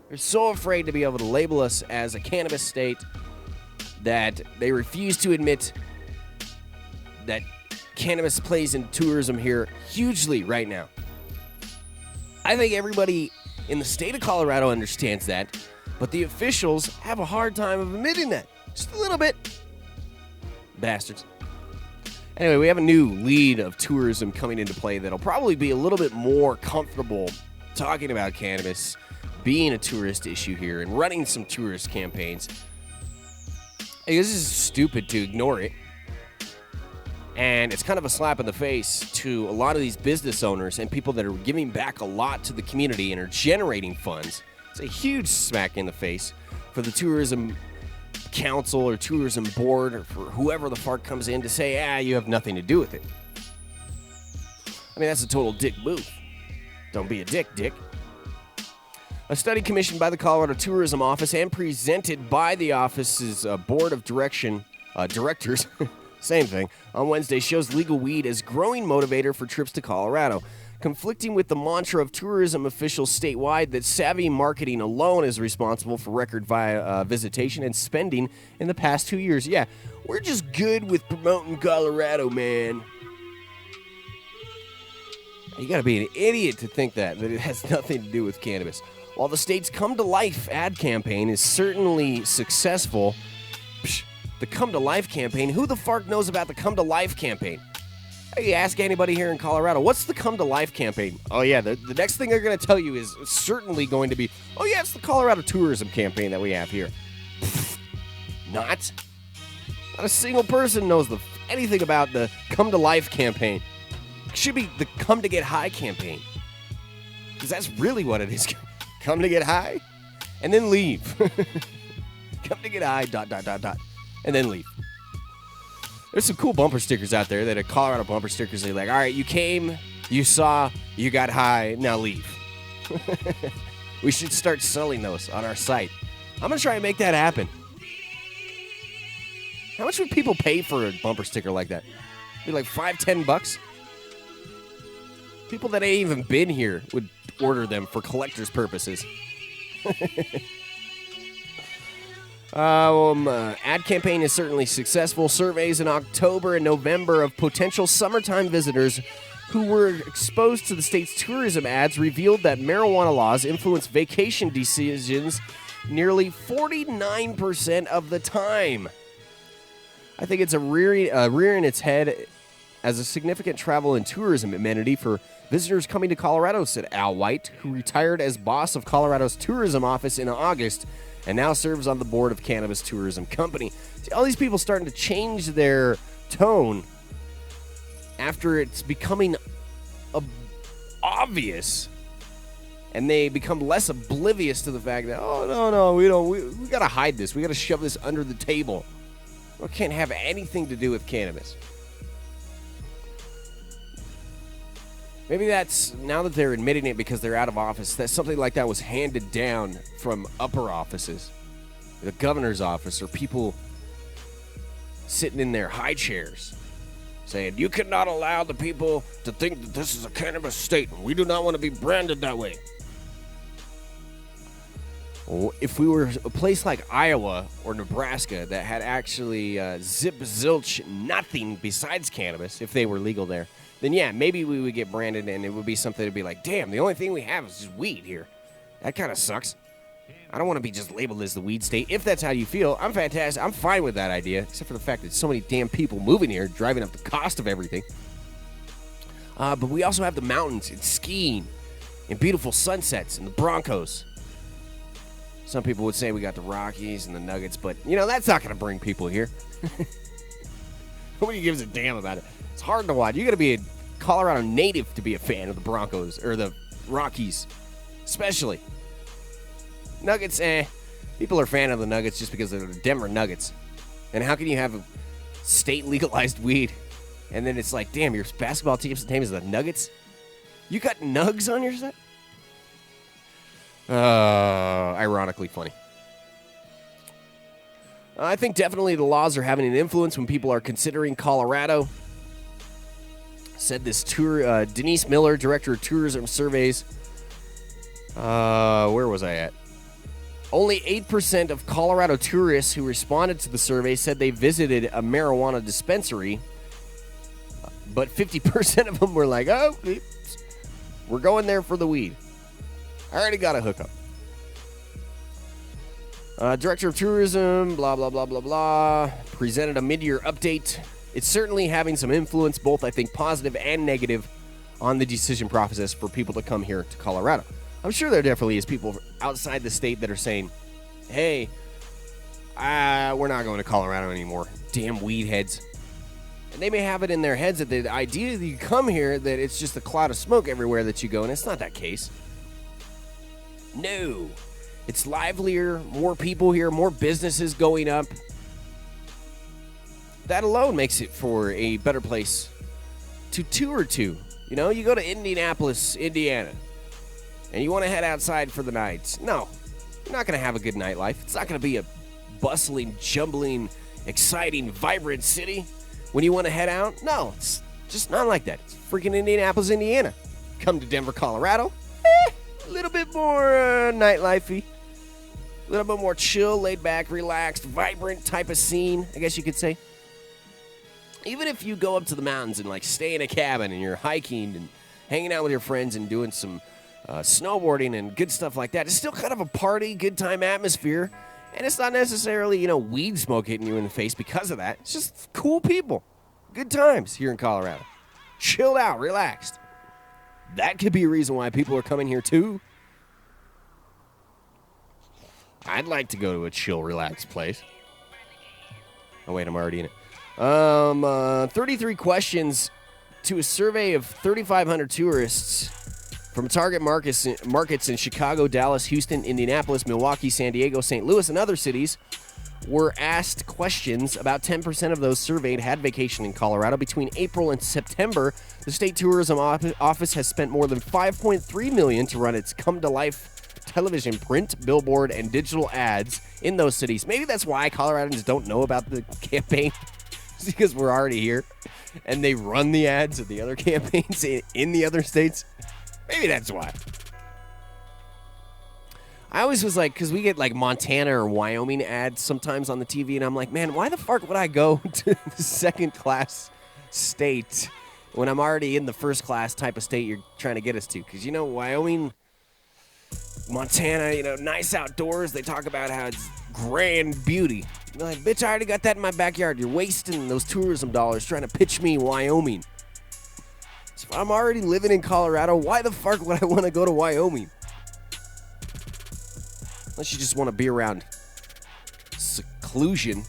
They're so afraid to be able to label us as a cannabis state that they refuse to admit that cannabis plays in tourism here hugely right now. I think everybody in the state of Colorado understands that, but the officials have a hard time of admitting that. Just a little bit. Bastards. Anyway, we have a new lead of tourism coming into play that'll probably be a little bit more comfortable talking about cannabis being a tourist issue here and running some tourist campaigns. Hey, this is stupid to ignore it. And it's kind of a slap in the face to a lot of these business owners and people that are giving back a lot to the community and are generating funds. It's a huge smack in the face for the tourism council or tourism board or for whoever the fuck comes in to say, you have nothing to do with it. I mean, that's a total dick move. Don't be a dick. A study commissioned by the Colorado Tourism Office and presented by the office's board of directors, same thing, on Wednesday shows legal weed as growing motivator for trips to Colorado, conflicting with the mantra of tourism officials statewide that savvy marketing alone is responsible for record visitation and spending in the past 2 years. Yeah, we're just good with promoting Colorado, man. You gotta be an idiot to think that it has nothing to do with cannabis. While the state's Come to Life ad campaign is certainly successful, the Come to Life campaign, who the fuck knows about the Come to Life campaign? Hey, ask anybody here in Colorado, what's the Come to Life campaign? Oh yeah, the next thing they're going to tell you is certainly going to be, oh yeah, it's the Colorado tourism campaign that we have here. Not a single person knows anything about the Come to Life campaign. It should be the Come to Get High campaign. Because that's really what it is. Come to get high, and then leave. Come to get high, ... and then leave. There's some cool bumper stickers out there that are Colorado bumper stickers. They're like, all right, you came, you saw, you got high, now leave. We should start selling those on our site. I'm going to try and make that happen. How much would people pay for a bumper sticker like that? Be like $5-10? People that ain't even been here would order them for collector's purposes. Ad campaign is certainly successful. Surveys in October and November of potential summertime visitors who were exposed to the state's tourism ads revealed that marijuana laws influence vacation decisions nearly 49% of the time. I think it's rearing its head as a significant travel and tourism amenity for visitors coming to Colorado, said Al White, who retired as boss of Colorado's tourism office in August and now serves on the board of Cannabis Tourism Company. See, all these people starting to change their tone after it's becoming obvious, and they become less oblivious to the fact that, oh, no, we got to hide this. We got to shove this under the table. We can't have anything to do with cannabis. Maybe that's, now that they're admitting it because they're out of office, that something like that was handed down from upper offices, the governor's office, or people sitting in their high chairs saying, you cannot allow the people to think that this is a cannabis state, and we do not want to be branded that way. If we were a place like Iowa or Nebraska that had actually zilch nothing besides cannabis, if they were legal there, then yeah, maybe we would get branded and it would be something to be like, damn, the only thing we have is just weed here. That kind of sucks. I don't want to be just labeled as the weed state. If that's how you feel, I'm fantastic. I'm fine with that idea, except for the fact that so many damn people moving here, driving up the cost of everything. But we also have the mountains and skiing and beautiful sunsets and the Broncos. Some people would say we got the Rockies and the Nuggets, but, that's not going to bring people here. Nobody gives a damn about it. It's hard to watch. You got to be a Colorado native to be a fan of the Broncos or the Rockies, especially. Nuggets, people are a fan of the Nuggets just because they're the Denver Nuggets. And how can you have a state legalized weed and then it's like, damn, your basketball team's name is the Nuggets? You got nugs on your set? Ironically funny. I think definitely the laws are having an influence when people are considering Colorado. Said this Denise Miller, director of tourism surveys. Where was I at? Only 8% of Colorado tourists who responded to the survey said they visited a marijuana dispensary, but 50% of them were like, oh, we're going there for the weed. I already got a hookup. Director of tourism, blah, blah, blah, blah, blah, presented a mid-year update. It's certainly having some influence, both, I think, positive and negative, on the decision process for people to come here to Colorado. I'm sure there definitely is people outside the state that are saying, hey, we're not going to Colorado anymore. Damn weed heads. And they may have it in their heads that the idea that you come here, that it's just a cloud of smoke everywhere that you go, and it's not that case. No. It's livelier, more people here, more businesses going up. That alone makes it for a better place to tour to. You go to Indianapolis, Indiana, and you want to head outside for the night. No, you're not going to have a good nightlife. It's not going to be a bustling, jumbling, exciting, vibrant city when you want to head out. No, it's just not like that. It's freaking Indianapolis, Indiana. Come to Denver, Colorado. A little bit more nightlife-y. A little bit more chill, laid back, relaxed, vibrant type of scene, I guess you could say. Even if you go up to the mountains and stay in a cabin and you're hiking and hanging out with your friends and doing some snowboarding and good stuff like that, it's still kind of a party, good time atmosphere. And it's not necessarily, weed smoke hitting you in the face because of that. It's just cool people. Good times here in Colorado. Chilled out, relaxed. That could be a reason why people are coming here too. I'd like to go to a chill, relaxed place. Oh, wait, I'm already in it. 33 questions to a survey of 3,500 tourists from target markets in Chicago, Dallas, Houston, Indianapolis, Milwaukee, San Diego, St. Louis, and other cities were asked questions. About 10% of those surveyed had vacation in Colorado. Between April and September, the state tourism office has spent more than $5.3 million to run its come-to-life television, print, billboard, and digital ads in those cities. Maybe that's why Coloradans don't know about the campaign. It's because we're already here, and they run the ads of the other campaigns in the other states. Maybe that's why. I always was like, because we get Montana or Wyoming ads sometimes on the TV, and I'm like, man, why the fuck would I go to the second-class state when I'm already in the first-class type of state you're trying to get us to? Because, Wyoming, Montana, nice outdoors. They talk about how it's grand beauty. You're like, bitch, I already got that in my backyard. You're wasting those tourism dollars trying to pitch me Wyoming. So if I'm already living in Colorado, why the fuck would I want to go to Wyoming? Unless you just want to be around seclusion.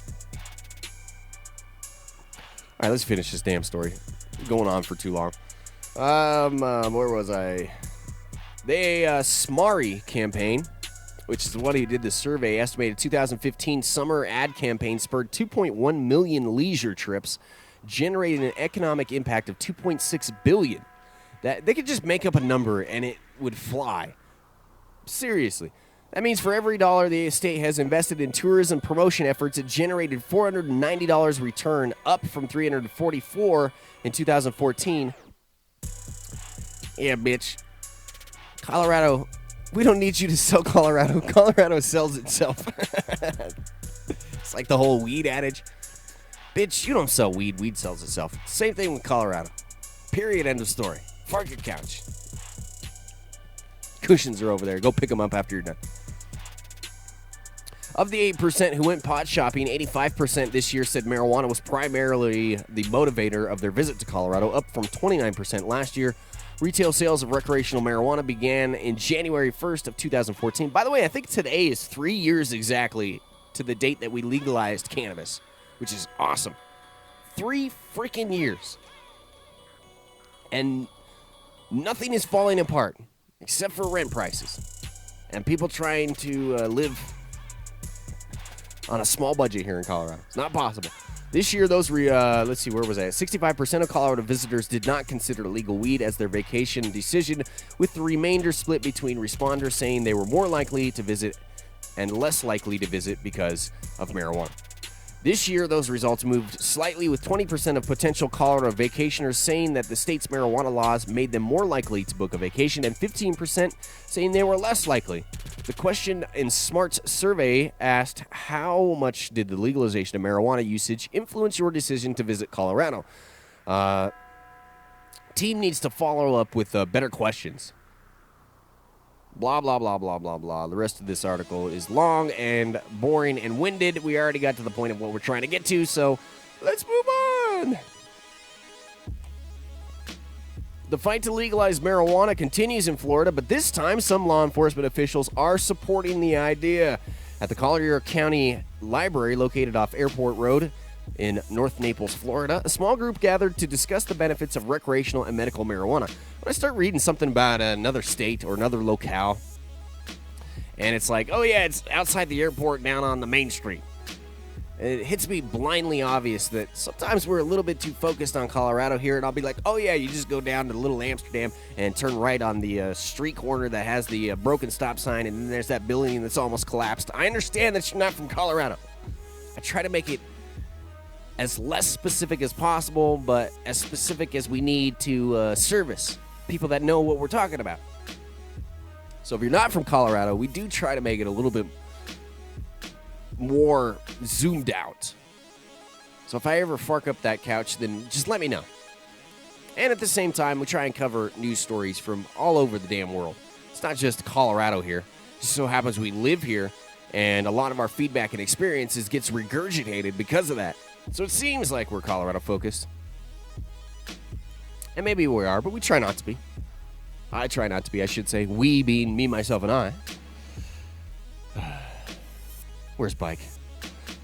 All right, let's finish this damn story. Going on for too long. Where was I? The Smari campaign, which is the one who did the survey, estimated 2015 summer ad campaign spurred 2.1 million leisure trips, generating an economic impact of $2.6 billion. That they could just make up a number and it would fly. Seriously. That means for every dollar the state has invested in tourism promotion efforts, it generated $490 return, up from $344 in 2014. Yeah, bitch. Colorado, we don't need you to sell Colorado. Colorado sells itself. It's like the whole weed adage. Bitch, you don't sell weed. Weed sells itself. Same thing with Colorado. Period. End of story. Park your couch. Cushions are over there. Go pick them up after you're done. Of the 8% who went pot shopping, 85% this year said marijuana was primarily the motivator of their visit to Colorado, up from 29% last year. Retail sales of recreational marijuana began in January 1st of 2014. By the way, I think today is 3 years exactly to the date that we legalized cannabis, which is awesome. 3 freaking years. And nothing is falling apart except for rent prices and people trying to live on a small budget here in Colorado. It's not possible. This year, let's see, where was I? 65% of Colorado visitors did not consider legal weed as their vacation decision, with the remainder split between responders saying they were more likely to visit and less likely to visit because of marijuana. This year, those results moved slightly, with 20% of potential Colorado vacationers saying that the state's marijuana laws made them more likely to book a vacation, and 15% saying they were less likely. The question in Smart's survey asked, how much did the legalization of marijuana usage influence your decision to visit Colorado? Team needs to follow up with better questions. Blah, blah, blah, blah, blah, blah. The rest of this article is long and boring and winded. We already got to the point of what we're trying to get to, so let's move on. The fight to legalize marijuana continues in Florida, but this time some law enforcement officials are supporting the idea. At the Collier County Library, located off Airport Road in North Naples, Florida, a small group gathered to discuss the benefits of recreational and medical marijuana. When I start reading something about another state or another locale, and it's like, oh yeah, it's outside the airport down on the main street, it hits me blindly obvious that sometimes we're a little bit too focused on Colorado here, and I'll be like, oh yeah, you just go down to Little Amsterdam and turn right on the street corner that has the broken stop sign, and then there's that building that's almost collapsed. I understand that you're not from Colorado. I try to make it as less specific as possible, but as specific as we need to service people that know what we're talking about. So if you're not from Colorado, we do try to make it a little bit more zoomed out. So if I ever fark up that couch, then just let me know. And at the same time, we try and cover news stories from all over the damn world. It's not just Colorado here. It just so happens we live here, and a lot of our feedback and experiences gets regurgitated because of that. So it seems like we're Colorado focused. And maybe we are, but we try not to be. I try not to be, I should say. We being me, myself, and I. Where's Bike?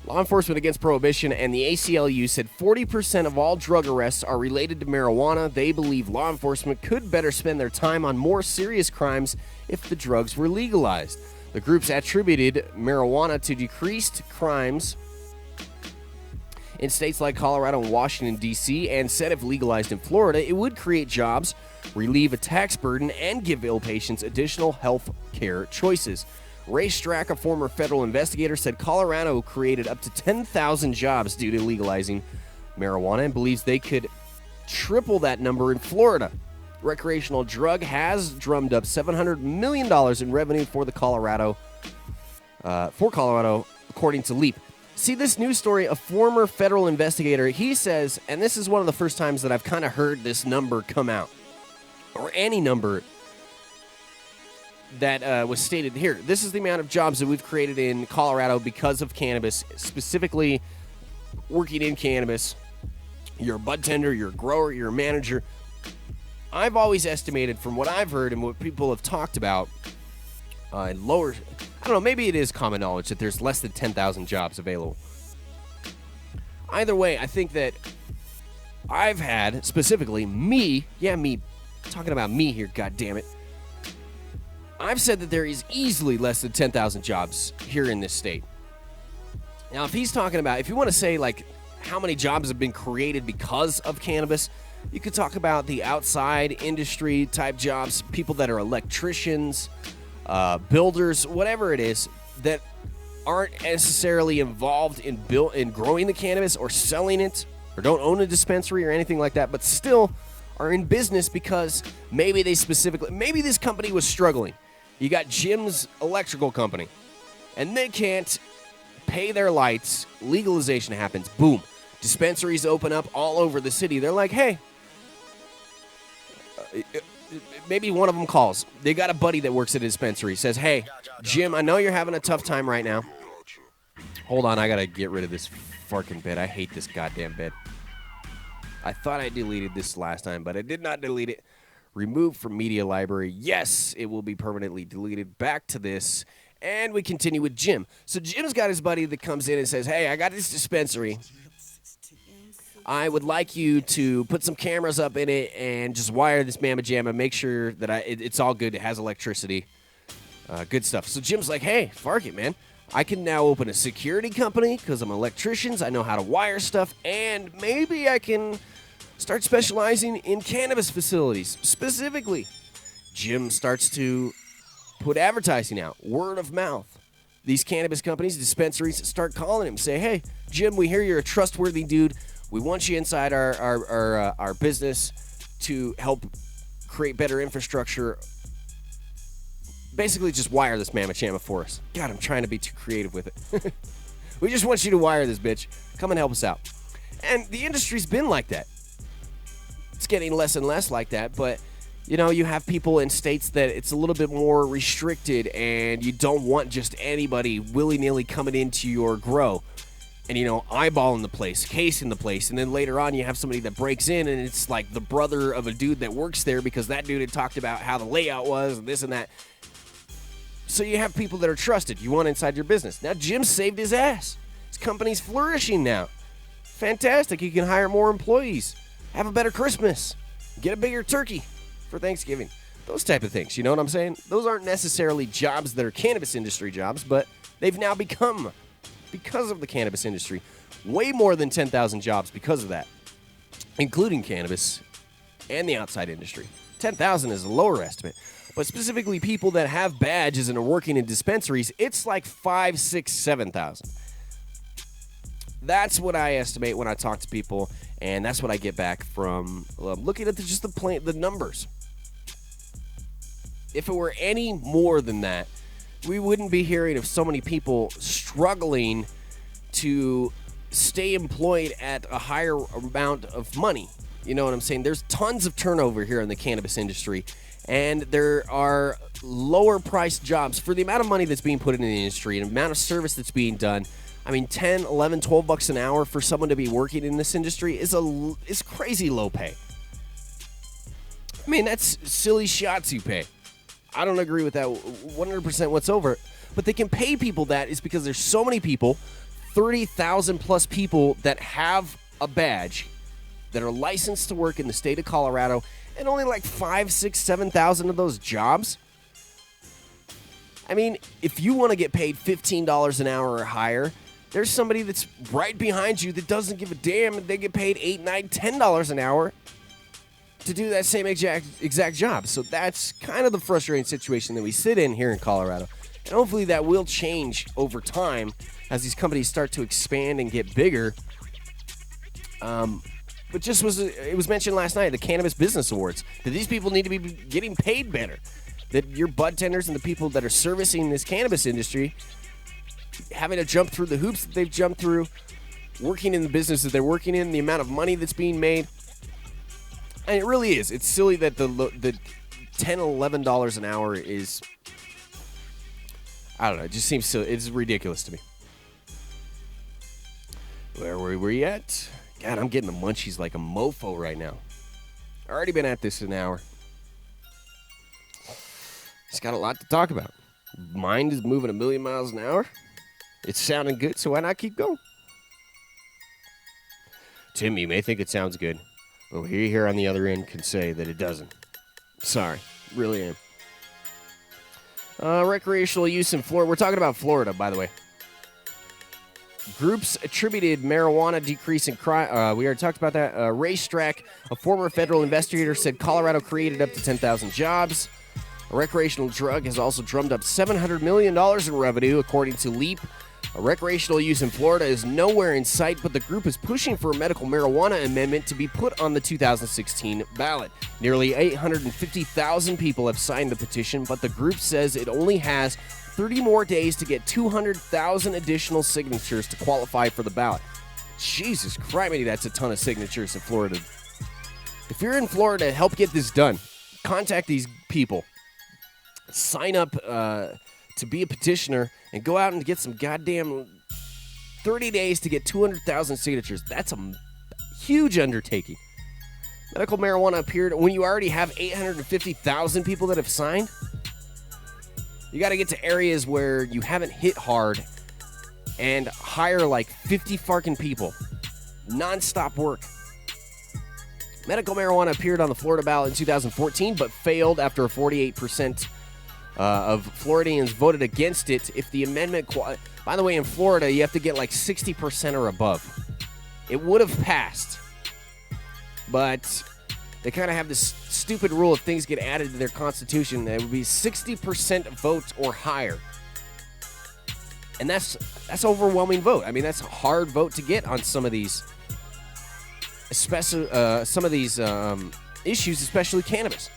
Law Enforcement Against Prohibition and the ACLU said 40% of all drug arrests are related to marijuana. They believe law enforcement could better spend their time on more serious crimes if the drugs were legalized. The groups attributed marijuana to decreased crimes in states like Colorado and Washington, D.C., and said if legalized in Florida, it would create jobs, relieve a tax burden, and give ill patients additional health care choices. Ray Strack, a former federal investigator, said Colorado created up to 10,000 jobs due to legalizing marijuana and believes they could triple that number in Florida. Recreational drug has drummed up $700 million in revenue for Colorado, according to Leap. See this news story, a former federal investigator, he says, and this is one of the first times that I've kind of heard this number come out, or any number that was stated here. This is the amount of jobs that we've created in Colorado because of cannabis, specifically working in cannabis. You're a bud tender, you're a grower, you're a manager. I've always estimated, from what I've heard and what people have talked about, lower, I don't know, maybe it is common knowledge that there's less than 10,000 jobs available. Either way, I think that I've had, specifically me, talking about me here, goddammit, I've said that there is easily less than 10,000 jobs here in this state. Now, if he's talking about, if you want to say, like, how many jobs have been created because of cannabis, you could talk about the outside industry type jobs, people that are electricians, builders, whatever it is, that aren't necessarily involved in growing the cannabis or selling it, or don't own a dispensary or anything like that, but still are in business because maybe this company was struggling. You got Jim's electrical company, and they can't pay their lights. Legalization happens. Boom. Dispensaries open up all over the city. They're like, hey, maybe one of them calls. They got a buddy that works at a dispensary. Says, hey, Jim, I know you're having a tough time right now. Hold on, I gotta get rid of this fucking bit. I hate this goddamn bit. I thought I deleted this last time, but I did not delete it. Removed from media library. Yes, it will be permanently deleted. Back to this. And we continue with Jim. So Jim's got his buddy that comes in and says, hey, I got this dispensary. I would like you to put some cameras up in it and just wire this mamma jamma. Make sure that it's all good. It has electricity. Good stuff. So Jim's like, hey, fuck it, man. I can now open a security company because I'm electricians. I know how to wire stuff. And maybe I can start specializing in cannabis facilities. Specifically, Jim starts to put advertising out, word of mouth. These cannabis companies, dispensaries, start calling him, say, hey, Jim, we hear you're a trustworthy dude. We want you inside our business to help create better infrastructure. Basically, just wire this mamma jamma for us. God, I'm trying to be too creative with it. We just want you to wire this bitch. Come and help us out. And the industry's been like that. It's getting less and less like that, but you know, you have people in states that it's a little bit more restricted and you don't want just anybody willy-nilly coming into your grow and, you know, eyeballing the place, casing the place, and then later on you have somebody that breaks in and it's like the brother of a dude that works there because that dude had talked about how the layout was and this and that. So you have people that are trusted. You want inside your business. Now Jim saved his ass. His company's flourishing now. Fantastic. You can hire more employees. Have a better Christmas. Get a bigger turkey for Thanksgiving. Those type of things. You know what I'm saying? Those aren't necessarily jobs that are cannabis industry jobs, but they've now become, because of the cannabis industry, way more than 10,000 jobs because of that, including cannabis and the outside industry. 10,000 is a lower estimate. But specifically people that have badges and are working in dispensaries, it's like 5, 6, 7,000. That's what I estimate when I talk to people, and that's what I get back from looking at the numbers. If it were any more than that, we wouldn't be hearing of so many people struggling to stay employed at a higher amount of money. You know what I'm saying? There's tons of turnover here in the cannabis industry, and there are lower priced jobs for the amount of money that's being put in the industry and the amount of service that's being done. I mean, 10, 11, 12 bucks an hour for someone to be working in this industry is crazy low pay. I mean, that's silly shiatsu pay. I don't agree with that 100% whatsoever. But they can pay people that is because there's so many people, 30,000 plus people that have a badge that are licensed to work in the state of Colorado, and only like 5, 6, 7,000 of those jobs. I mean, if you want to get paid $15 an hour or higher, there's somebody that's right behind you that doesn't give a damn, and they get paid $8, $9, $10 an hour to do that same exact job. So that's kind of the frustrating situation that we sit in here in Colorado. And hopefully that will change over time as these companies start to expand and get bigger. But it was mentioned last night, the Cannabis Business Awards, that these people need to be getting paid better. That your bud tenders and the people that are servicing this cannabis industry having to jump through the hoops that they've jumped through, working in the business that they're working in, the amount of money that's being made. And it really is. It's silly that the $10, $11 an hour is, I don't know, it just seems silly. It's ridiculous to me. Where were we at? God, I'm getting the munchies like a mofo right now. Already been at this an hour. It's got a lot to talk about. Mind is moving a million miles an hour. It's sounding good, so why not keep going? Tim, you may think it sounds good, but we here on the other end can say that it doesn't. Sorry, really am. Recreational use in Florida. We're talking about Florida, by the way. Groups attributed marijuana decrease in crime. We already talked about that. Ray Strack, a former federal investigator, said Colorado created up to 10,000 jobs. A recreational drug has also drummed up $700 million in revenue, according to LEAP. A recreational use in Florida is nowhere in sight, but the group is pushing for a medical marijuana amendment to be put on the 2016 ballot. Nearly 850,000 people have signed the petition, but the group says it only has 30 more days to get 200,000 additional signatures to qualify for the ballot. Jesus Christ, that's a ton of signatures in Florida. If you're in Florida, help get this done. Contact these people. Sign up to be a petitioner and go out and get some goddamn 30 days to get 200,000 signatures. That's a huge undertaking. Medical marijuana appeared when you already have 850,000 people that have signed. You got to get to areas where you haven't hit hard and hire like 50 fucking people. Non-stop work. Medical marijuana appeared on the Florida ballot in 2014, but failed after 48% of Floridians voted against it. If the amendment, by the way, in Florida, you have to get like 60% or above. It would have passed, but they kind of have this stupid rule: if things get added to their constitution, it would be 60% votes or higher. And that's overwhelming vote. I mean, that's a hard vote to get on some of these, especially issues, especially cannabis.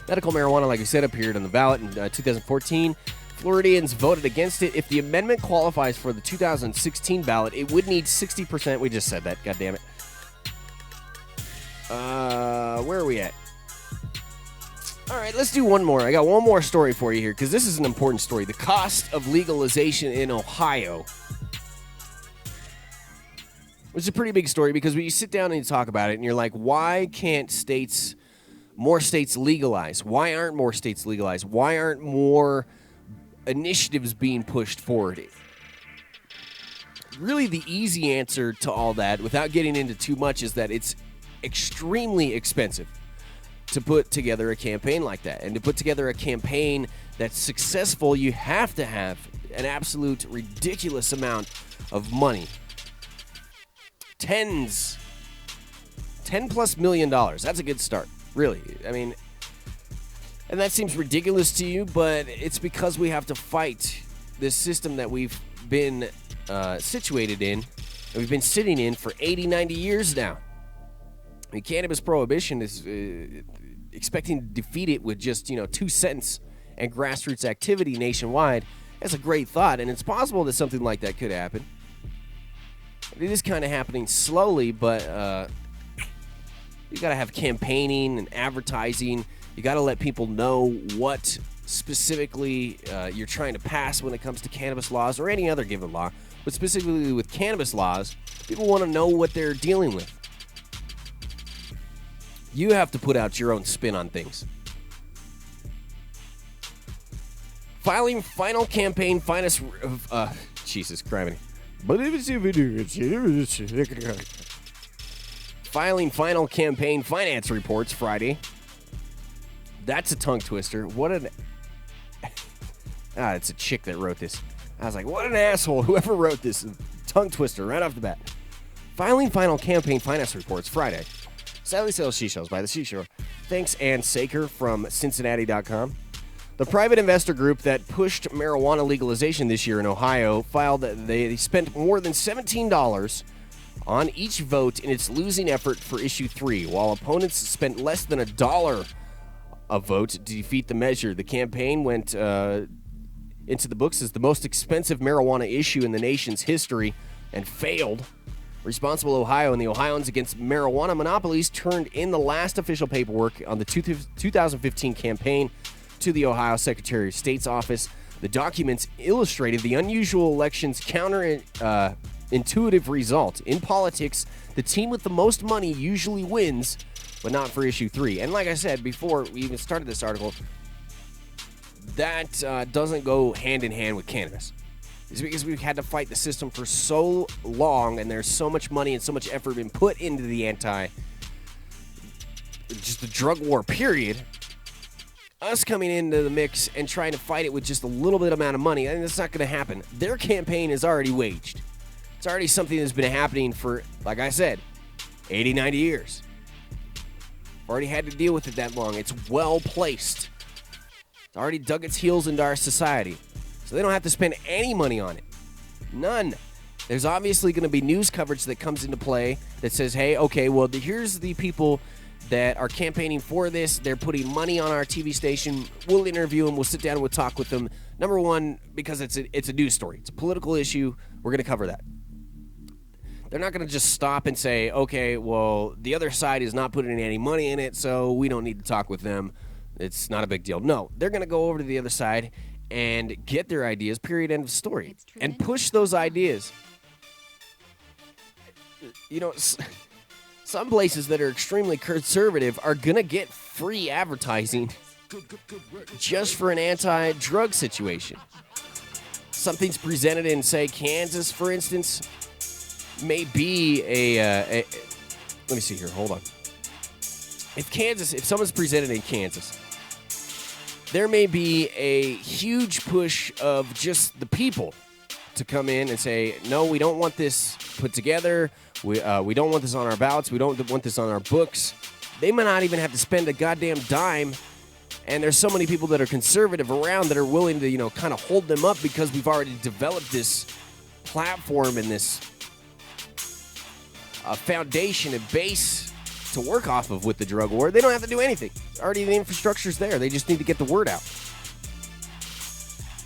Medical marijuana, like I said, appeared on the ballot in 2014. Floridians voted against it. If the amendment qualifies for the 2016 ballot, it would need 60%. We just said that. God damn it. Where are we at? All right, let's do one more. I got one more story for you here because this is an important story. The cost of legalization in Ohio. Which is a pretty big story because when you sit down and you talk about it and you're like, why can't more states legalize? Why aren't more states legalized? Why aren't more initiatives being pushed forward? Really, the easy answer to all that, without getting into too much, is that it's extremely expensive to put together a campaign like that. And to put together a campaign that's successful, you have to have an absolute ridiculous amount of money. $10+ million. That's a good start, really. I mean, and that seems ridiculous to you, but it's because we have to fight this system that we've been situated in, and we've been sitting in for 80, 90 years now. I mean, cannabis prohibition is expecting to defeat it with just, 2 cents and grassroots activity nationwide. That's a great thought, and it's possible that something like that could happen. It is kind of happening slowly, but you got to have campaigning and advertising. You got to let people know what specifically you're trying to pass when it comes to cannabis laws or any other given law. But specifically with cannabis laws, people want to know what they're dealing with. You have to put out your own spin on things. Filing final campaign finance... Jesus Christ. Filing final campaign finance reports Friday. That's a tongue twister. What an... it's a chick that wrote this. I was like, what an asshole. Whoever wrote this. Tongue twister right off the bat. Filing final campaign finance reports Friday. Sally sells seashells by the seashore. Thanks, Ann Saker from Cincinnati.com. The private investor group that pushed marijuana legalization this year in Ohio filed that they spent more than $17 on each vote in its losing effort for Issue 3, while opponents spent less than $1 a vote to defeat the measure. The campaign went into the books as the most expensive marijuana issue in the nation's history and failed. Responsible Ohio and the Ohioans Against Marijuana Monopolies turned in the last official paperwork on the 2015 campaign to the Ohio Secretary of State's office. The documents illustrated the unusual election's counterintuitive result. In politics, the team with the most money usually wins, but not for Issue 3. And like I said before we even started this article, that doesn't go hand in hand with cannabis. It's because we've had to fight the system for so long, and there's so much money and so much effort been put into the just the drug war, period. Us coming into the mix and trying to fight it with just a little bit amount of money, I think that's not going to happen. Their campaign is already waged. It's already something that's been happening for, like I said, 80, 90 years. Already had to deal with it that long. It's well placed. It's already dug its heels into our society. So they don't have to spend any money on it. None. There's obviously going to be news coverage that comes into play that says, hey, okay, well, here's the people that are campaigning for this. They're putting money on our TV station. We'll interview them. We'll sit down and we'll talk with them. Number one, because it's a news story. It's a political issue. We're going to cover that. They're not going to just stop and say, okay, well, the other side is not putting any money in it, so we don't need to talk with them. It's not a big deal. No, they're going to go over to the other side and get their ideas, period, end of story, and push those ideas. You know, some places that are extremely conservative are going to get free advertising just for an anti-drug situation. Something's presented in, say, Kansas, for instance, may be a let me see here, hold on. If someone's presented in Kansas, there may be a huge push of just the people to come in and say, no, we don't want this put together. We don't want this on our ballots. We don't want this on our books. They might not even have to spend a goddamn dime. And there's so many people that are conservative around that are willing to, you know, kind of hold them up because we've already developed this platform and this foundation and base to work off of with the drug war. They don't have to do anything. Already the infrastructure's there. They just need to get the word out.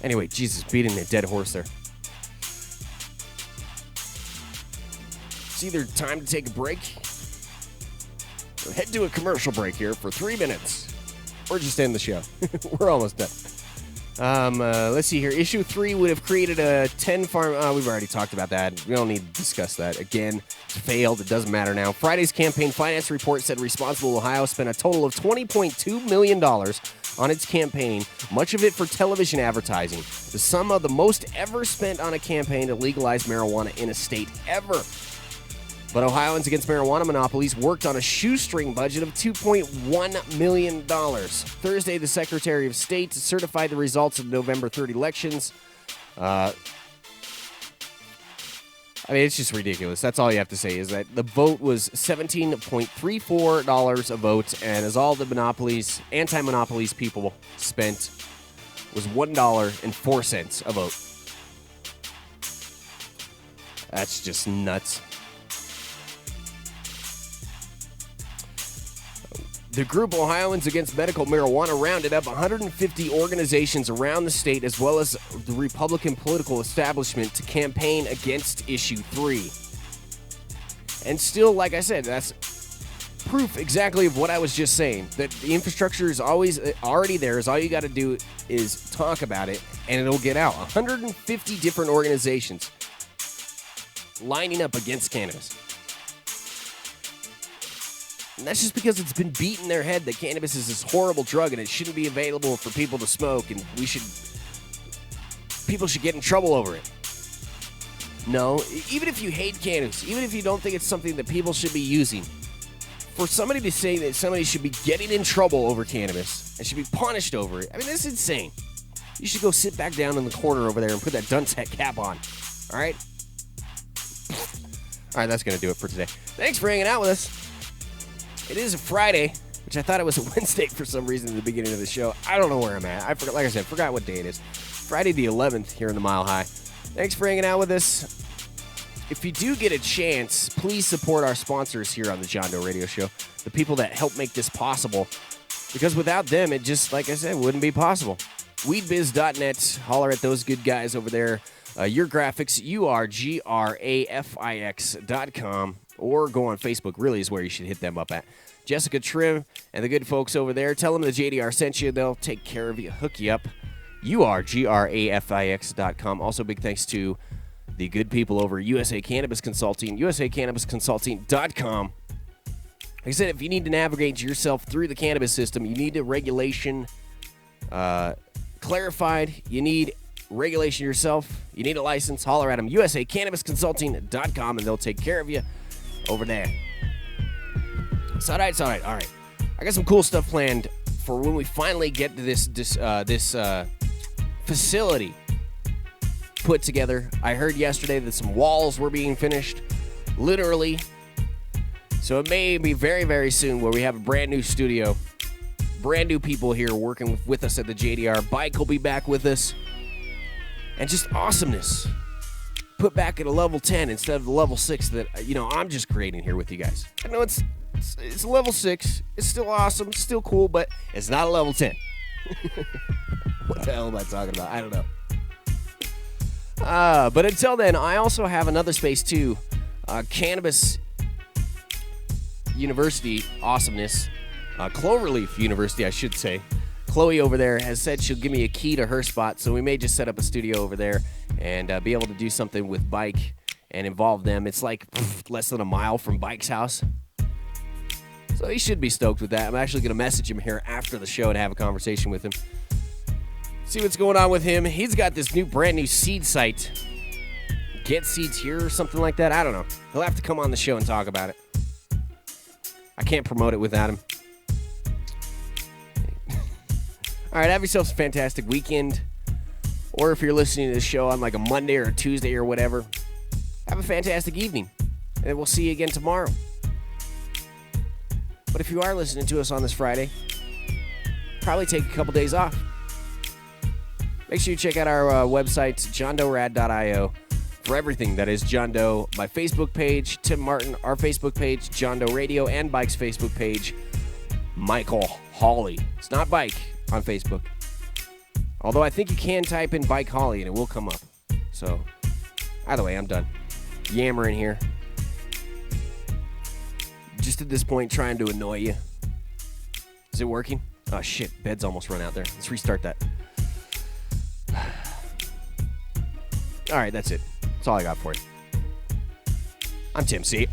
Anyway, Jesus, beating a dead horse there. It's either time to take a break or head to a commercial break here for 3 minutes. Or just end the show. We're almost done. Let's see here. Issue 3 would have created a 10-farm... we've already talked about that. We don't need to discuss that. Again, it's failed. It doesn't matter now. Friday's campaign finance report said Responsible Ohio spent a total of $20.2 million on its campaign, much of it for television advertising. The sum of the most ever spent on a campaign to legalize marijuana in a state ever. But Ohioans Against Marijuana Monopolies worked on a shoestring budget of $2.1 million. Thursday, the Secretary of State certified the results of the November 3rd elections. I mean, it's just ridiculous. That's all you have to say is that the vote was $17.34 a vote, and as all the monopolies, anti-monopolies people spent was $1.04 a vote. That's just nuts. The group Ohioans Against Medical Marijuana rounded up 150 organizations around the state as well as the Republican political establishment to campaign against Issue 3. And still, like I said, that's proof exactly of what I was just saying, that the infrastructure is always already there. All you got to do is talk about it, and it'll get out. 150 different organizations lining up against cannabis. And that's just because it's been beaten in their head that cannabis is this horrible drug and it shouldn't be available for people to smoke, and people should get in trouble over it. No, even if you hate cannabis, even if you don't think it's something that people should be using, for somebody to say that somebody should be getting in trouble over cannabis and should be punished over it, I mean, that's insane. You should go sit back down in the corner over there and put that dunce hat cap on. All right? All right, that's going to do it for today. Thanks for hanging out with us. It is a Friday, which I thought it was a Wednesday for some reason at the beginning of the show. I don't know where I'm at. I forgot, like I said, forgot what day it is. Friday the 11th here in the Mile High. Thanks for hanging out with us. If you do get a chance, please support our sponsors here on the John Doe Radio Show, the people that help make this possible, because without them, it just, like I said, wouldn't be possible. Weedbiz.net, holler at those good guys over there. Your Graphics, URGRAFIX.com. Or go on Facebook, really is where you should hit them up at. Jessica Trim and the good folks over there, tell them the JDR sent you. They'll take care of you, hook you up. URGRAFIX.com. Also, big thanks to the good people over at USA Cannabis Consulting, USACannabisconsulting.com. Like I said, if you need to navigate yourself through the cannabis system, you need a regulation clarified, you need regulation yourself, you need a license, holler at them, USACannabisconsulting.com, and they'll take care of you over there. It's all right. All right. I got some cool stuff planned for when we finally get to this facility put together. I heard yesterday that some walls were being finished, literally. So it may be very, very soon where we have a brand new studio, brand new people here working with us at the JDR. Bike will be back with us, and just awesomeness. Put back at a level 10 instead of the level 6 that, I'm just creating here with you guys. I know it's a level 6. It's still awesome, still cool, but it's not a level 10. What the hell am I talking about? I don't know. But until then, I also have another space too. Cannabis University awesomeness. Cloverleaf University, I should say. Chloe over there has said she'll give me a key to her spot, so we may just set up a studio over there and be able to do something with Bike and involve them. It's like less than a mile from Bike's house. So he should be stoked with that. I'm actually going to message him here after the show and have a conversation with him. See what's going on with him. He's got this brand new seed site. Get Seeds Here or something like that. I don't know. He'll have to come on the show and talk about it. I can't promote it without him. All right, have yourselves a fantastic weekend. Or if you're listening to the show on like a Monday or a Tuesday or whatever, have a fantastic evening. And we'll see you again tomorrow. But if you are listening to us on this Friday, probably take a couple days off. Make sure you check out our website, johndorad.io, for everything that is John Doe. My Facebook page, Tim Martin, our Facebook page, John Doe Radio, and Bike's Facebook page, Michael Hawley. It's not Bike on Facebook. Although I think you can type in Bike Hawley and it will come up. So, either way, I'm done yammering here. Just at this point, trying to annoy you. Is it working? Oh, shit. Bed's almost run out there. Let's restart that. All right, that's it. That's all I got for you. I'm Tim C.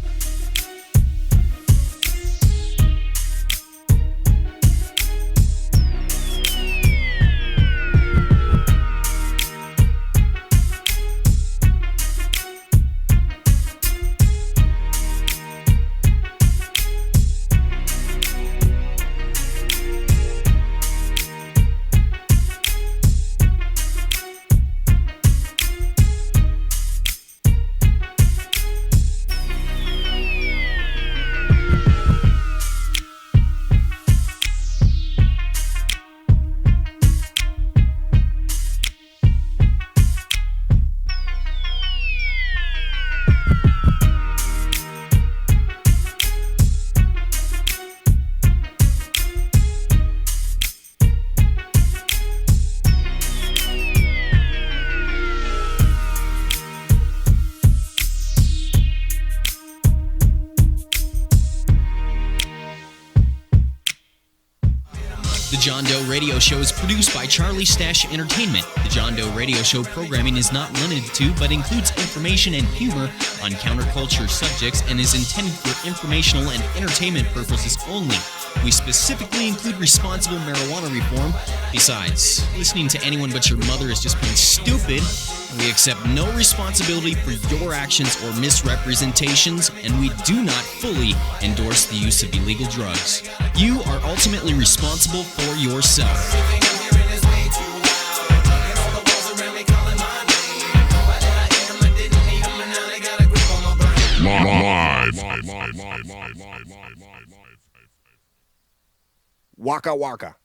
The John Doe Radio Show is produced by Charlie Stash Entertainment. The John Doe Radio Show programming is not limited to, but includes information and humor on counterculture subjects and is intended for informational and entertainment purposes only. We specifically include responsible marijuana reform. Besides, listening to anyone but your mother is just plain stupid. We accept no responsibility for your actions or misrepresentations, and we do not fully endorse the use of illegal drugs. You are ultimately responsible for yourself. Live. Waka waka.